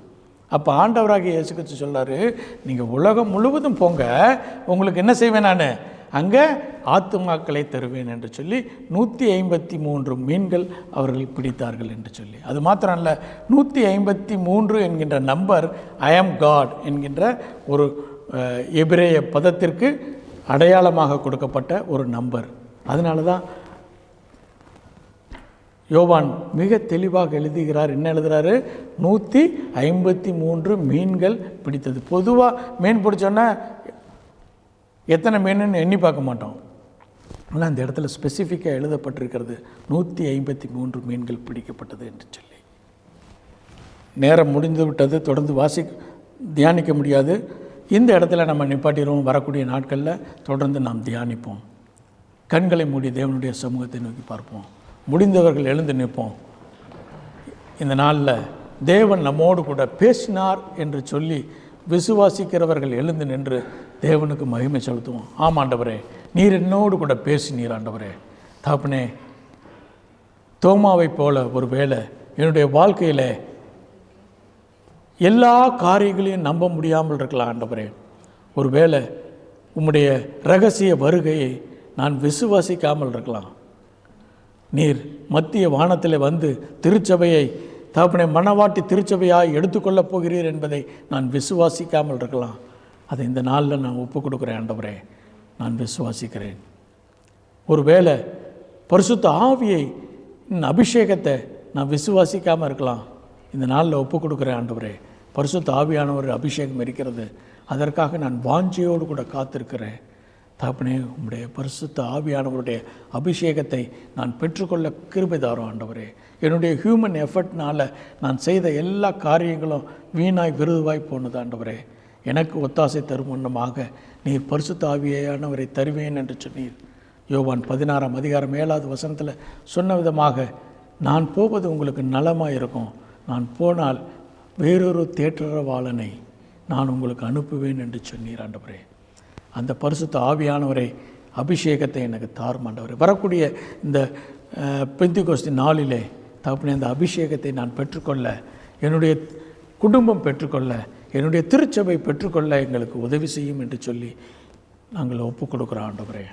அப்போ ஆண்டவராகிய இயேசு கிறிஸ்து சொல்றாரு, நீங்கள் உலகம் முழுவதும் போங்க, உங்களுக்கு என்ன செய்வேன்? நான் அங்கே ஆத்துமாக்களை தருவேன் என்று சொல்லி 153 மீன்கள் அவர்கள் பிடித்தார்கள் என்று சொல்லி. அது மாத்திரம் இல்லை, 153 என்கின்ற நம்பர் ஐ ஆம் காட் என்கின்ற ஒரு எபிரேய பதத்திற்கு அடையாளமாக கொடுக்கப்பட்ட ஒரு நம்பர். அதனால தான் யோவான் மிக தெளிவாக எழுதுகிறார். என்ன எழுதுகிறாரு? 153 மீன்கள் பிடித்தது. பொதுவாக மீன் பிடிச்சோன்னா எத்தனை மீனுன்னு எண்ணி பார்க்க மாட்டோம். ஆனால் அந்த இடத்துல ஸ்பெசிஃபிக்காக எழுதப்பட்டிருக்கிறது 153 மீன்கள் பிடிக்கப்பட்டது என்று சொல்லி. நேரம் முடிந்து விட்டது, தொடர்ந்து தியானிக்க முடியாது. இந்த இடத்துல நம்ம நிப்பாட்டிடுவோம். வரக்கூடிய நாட்களில் தொடர்ந்து நாம் தியானிப்போம். கண்களை மூடி தேவனுடைய சமூகத்தை நோக்கி பார்ப்போம். முடிந்தவர்கள் எழுந்து நிற்போம். இந்த நாளில் தேவன் நம்மோடு கூட பேசினார் என்று சொல்லி விசுவாசிக்கிறவர்கள் எழுந்து நின்று தேவனுக்கு மகிமை செலுத்துவோம். ஆம் ஆண்டவரே, நீர் என்னோடு கூட பேசினீர் ஆண்டவரே. தகப்பனே, தோமாவை போல ஒரு வேளை என்னுடைய வாழ்க்கையில் எல்லா காரியங்களையும் நம்ப முடியாமல் இருக்கலாம் ஆண்டவரே. ஒரு வேளை உம்முடைய இரகசிய வருகையை நான் விசுவாசிக்காமல் இருக்கலாம். நீர் மத்திய வானத்தில் வந்து திருச்சபையை தகப்பனே மணவாட்டி திருச்சபையாய் எடுத்துக்கொள்ளப் போகிறீர் என்பதை நான் விசுவாசிக்காமல் இருக்கலாம். அதை இந்த நாளில் நான் ஒப்புக் கொடுக்குறேன் ஆண்டவரே, நான் விசுவாசிக்கிறேன். ஒரு வேளை பரிசுத்த ஆவியை அபிஷேகத்தை நான் விசுவாசிக்காமல் இருக்கலாம். இந்த நாளில் ஒப்புக் கொடுக்குறேன் ஆண்டவரே. பரிசுத்த ஆவியானவர் அபிஷேகம் இருக்கிறது, அதற்காக நான் வாஞ்சையோடு கூட காத்திருக்கிறேன். தகப்பனே, உம்முடைய பரிசுத்த ஆவியானவருடைய அபிஷேகத்தை நான் பெற்றுக்கொள்ள கிருபை தாரும் ஆண்டவரே. என்னுடைய ஹியூமன் எஃபர்ட்னால் நான் செய்த எல்லா காரியங்களும் வீணாய் விருதுவாய் போனது ஆண்டவரே. எனக்கு ஒத்தாசை தரும் வண்ணமாக நீர் பரிசுத்த ஆவியானவரை தருவேன் என்று சொன்னீர். யோவான் 16:7 சொன்ன விதமாக, நான் போவது உங்களுக்கு நலமாக இருக்கும், நான் போனால் வேறொரு தேற்றரவாளனை நான் உங்களுக்கு அனுப்புவேன் என்று சொன்னீர் ஆண்டவரே. அந்த பரிசுத்த ஆவியானவரை அபிஷேகத்தை எனக்கு தாரும் ஆண்டவரே. வரக்கூடிய இந்த பெந்தைக்கோஸ்து நாளிலே தகப்பனே, அந்த அபிஷேகத்தை நான் பெற்றுக்கொள்ள, என்னுடைய குடும்பம் பெற்றுக்கொள்ள, என்னுடைய திருச்சபை பெற்றுக்கொள்ள எங்களுக்கு உதவி செய்யும் என்று சொல்லி நாங்கள் ஒப்புக் கொடுக்குறோம் ஆண்டவரே.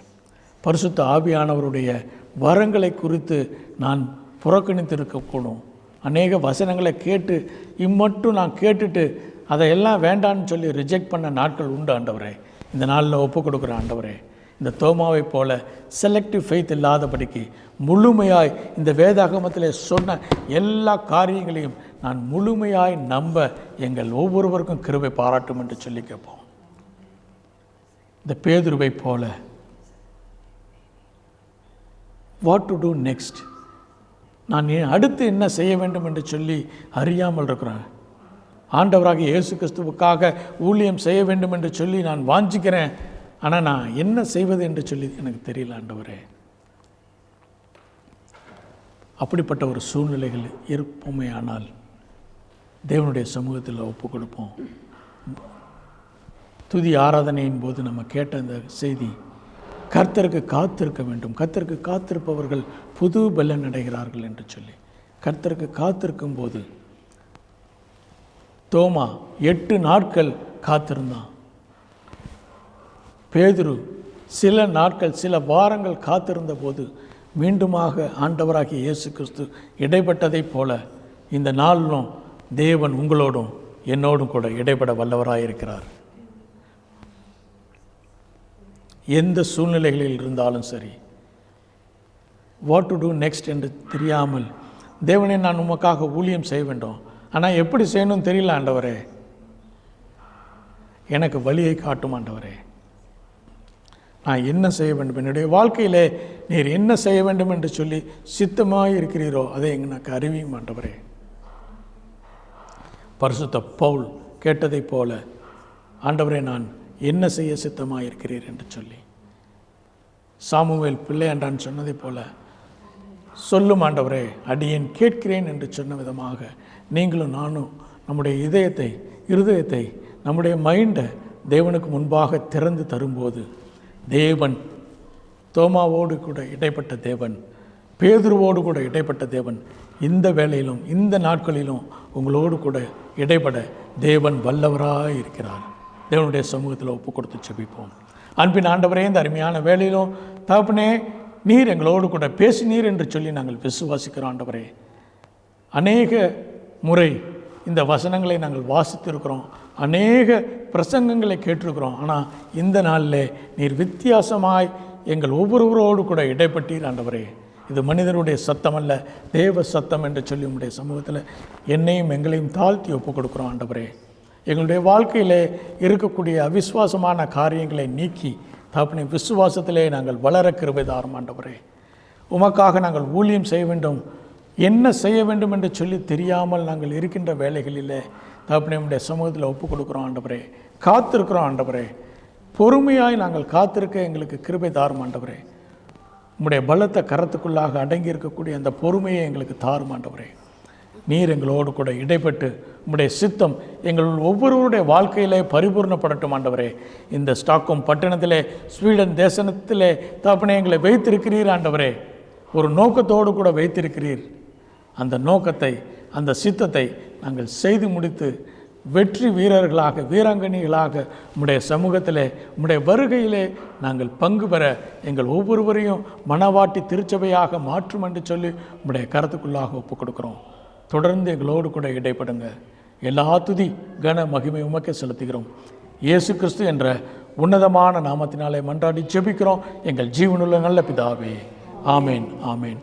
பரிசுத்த ஆவியானவருடைய வரங்களை குறித்து நான் புறக்கணித்திருக்கக்கூடும். அநேக வசனங்களை கேட்டு இம்மட்டும் நான் கேட்டுட்டு அதையெல்லாம் வேண்டான்னு சொல்லி ரிஜெக்ட் பண்ண நாட்கள் உண்டு ஆண்டவரே. இந்த நாளில் ஒப்புக் கொடுக்குற ஆண்டவரே, இந்த தோமாவை போல செலக்டிவ் ஃபெய்த் இல்லாதபடிக்கு முழுமையாய் இந்த வேதாகமத்தில் சொன்ன எல்லா காரியங்களையும் நான் முழுமையாய் நம்ப எங்கள் ஒவ்வொருவருக்கும் கிருபை பாராட்டும் என்று சொல்லி கேட்போம். இந்த பேதுருவை போல வாட் டு டூ நெக்ஸ்ட், நான் அடுத்து என்ன செய்ய வேண்டும் என்று சொல்லி அறியாமல் இருக்கிறேன். ஆண்டவராகிய இயேசு கிறிஸ்துவுக்காக ஊழியம் செய்ய வேண்டும் என்று சொல்லி நான் வாஞ்சிக்கிறேன். ஆனால் நான் என்ன செய்வது என்று சொல்லி எனக்கு தெரியல ஆண்டவரே. அப்படிப்பட்ட ஒரு சூழ்நிலைகள் இருப்போமே ஆனால் தேவனுடைய சமூகத்தில் ஒப்புக் கொடுப்போம். துதி ஆராதனையின் போது நம்ம கேட்ட இந்த செய்தி, கர்த்தருக்கு காத்திருக்க வேண்டும், கர்த்தருக்கு காத்திருப்பவர்கள் புது பலன் அடைகிறார்கள் என்று சொல்லி, கர்த்தருக்கு காத்திருக்கும் போது தோமா 8 நாட்கள் காத்திருந்தான். பேதுரு சில நாட்கள், சில வாரங்கள் காத்திருந்த போது மீண்டுமாக ஆண்டவராகிய இயேசு கிறிஸ்து இடைப்பட்டதைப் போல இந்த நாளிலும் தேவன் உங்களோடும் என்னோடும் கூட இடைப்பட வல்லவராயிருக்கிறார். எந்த சூழ்நிலைகளில் இருந்தாலும் சரி, வாட் டு டூ நெக்ஸ்ட் என்று தெரியாமல், தேவனே நான் உமக்காக ஊழியம் செய்ய வேண்டும், ஆனால் எப்படி செய்யணும்னு தெரியல ஆண்டவரே, எனக்கு வழியை காட்டும் ஆண்டவரே. நான் என்ன செய்ய வேண்டும், என்னுடைய வாழ்க்கையிலே நீர் என்ன செய்ய வேண்டும் என்று சொல்லி சித்தமாக இருக்கிறீரோ அதை எனக்கு அறிவியும் ஆண்டவரே. பரிசுத்த பவுல் கேட்டதைப் போல ஆண்டவரே நான் என்ன செய்ய சித்தமாக இருக்கிறீர் என்று சொல்லி, சாமுவேல் பிள்ளையாண்டான் சொன்னதைப் போல சொல்லும் ஆண்டவரே அடியேன் கேட்கிறேன் என்று சொன்ன விதமாக நீங்களும் நானும் நம்முடைய இருதயத்தை நம்முடைய மைண்டை தேவனுக்கு முன்பாக திறந்து தரும்போது தேவன் தோமாவோடு கூட இடைப்பட்ட தேவன், பேதுருவோடு கூட இடைப்பட்ட தேவன் இந்த வேளையிலும் இந்த நாட்களிலும் உங்களோடு கூட இடைப்பட தேவன் வல்லவராக இருக்கிறார். தேவனுடைய சமூகத்தில் ஒப்பு கொடுத்து செபிப்போம். அன்பின் ஆண்டவரே, இந்த அருமையான வேளையிலும் தகப்பனே நீர் எங்களோடு கூட பேசினீர் என்று சொல்லி நாங்கள் விசுவாசிக்கிறோம் ஆண்டவரே. அநேக முறை இந்த வசனங்களை நாங்கள் வாசித்திருக்கிறோம், அநேக பிரசங்கங்களை கேட்டிருக்கிறோம். ஆனால் இந்த நாளில் நீர் வித்தியாசமாய் எங்கள் ஒவ்வொருவரோடு கூட இடைப்பட்டீர் ஆண்டவரே. இது மனிதனுடைய சத்தம் அல்ல, தேவ சத்தம் என்று சொல்லி உங்களுடைய சமூகத்தில் என்னையும் எங்களையும் தாழ்த்தி ஒப்பு கொடுக்குறோம் ஆண்டவரே. எங்களுடைய வாழ்க்கையில் இருக்கக்கூடிய அவிசுவாசமான காரியங்களை நீக்கி தகப்பனே விசுவாசத்திலே நாங்கள் வளர கிருபை தாரும் ஆண்டவரே. உமக்காக நாங்கள் ஊழியம் செய்ய வேண்டும், என்ன செய்ய வேண்டும் என்று சொல்லி தெரியாமல் நாங்கள் இருக்கின்ற வேலைகளில் தகப்பனே உடைய சமூகத்தில் ஒப்பு கொடுக்குறோம் ஆண்டவரே. காத்திருக்கிறோம் ஆண்டவரே, பொறுமையாய் நாங்கள் காத்திருக்க எங்களுக்கு கிருபை தாரும் ஆண்டவரே. உம்முடைய பலத்த கரத்துக்குள்ளாக அடங்கி இருக்கக்கூடிய அந்த பொறுமையை எங்களுக்கு தாரும் ஆண்டவரே. நீர் எங்களோடு கூட இடைப்பட்டு உம்முடைய சித்தம் எங்கள் ஒவ்வொருவருடைய வாழ்க்கையிலே பரிபூர்ணப்படட்டும் ஆண்டவரே. இந்த ஸ்டாக்ஹோம் பட்டணத்திலே, ஸ்வீடன் தேசத்திலே தகப்பனே எங்களை வைத்திருக்கிறீர் ஆண்டவரே. ஒரு நோக்கத்தோடு கூட வைத்திருக்கிறீர். அந்த நோக்கத்தை, அந்த சித்தத்தை நாங்கள் செய்து முடித்து வெற்றி வீரர்களாக, வீராங்கனைகளாக உம்முடைய சமூகத்திலே, உம்முடைய வருகையிலே நாங்கள் பங்கு பெற எங்கள் ஒவ்வொருவரையும் மனவாட்டி திருச்சபையாக மாற்றும் என்று சொல்லி உம்முடைய கரத்துக்குள்ளாக ஒப்புக் கொடுக்குறோம். தொடர்ந்து எங்களோடு கூட இடைப்படுங்க. எல்லா துதி கன மகிமை உமக்கே செலுத்துகிறோம். இயேசு கிறிஸ்து என்ற உன்னதமான நாமத்தினாலே மன்றாடி ஜெபிக்கிறோம் எங்கள் ஜீவனுள்ள நல்ல பிதாவே. ஆமேன், ஆமேன்.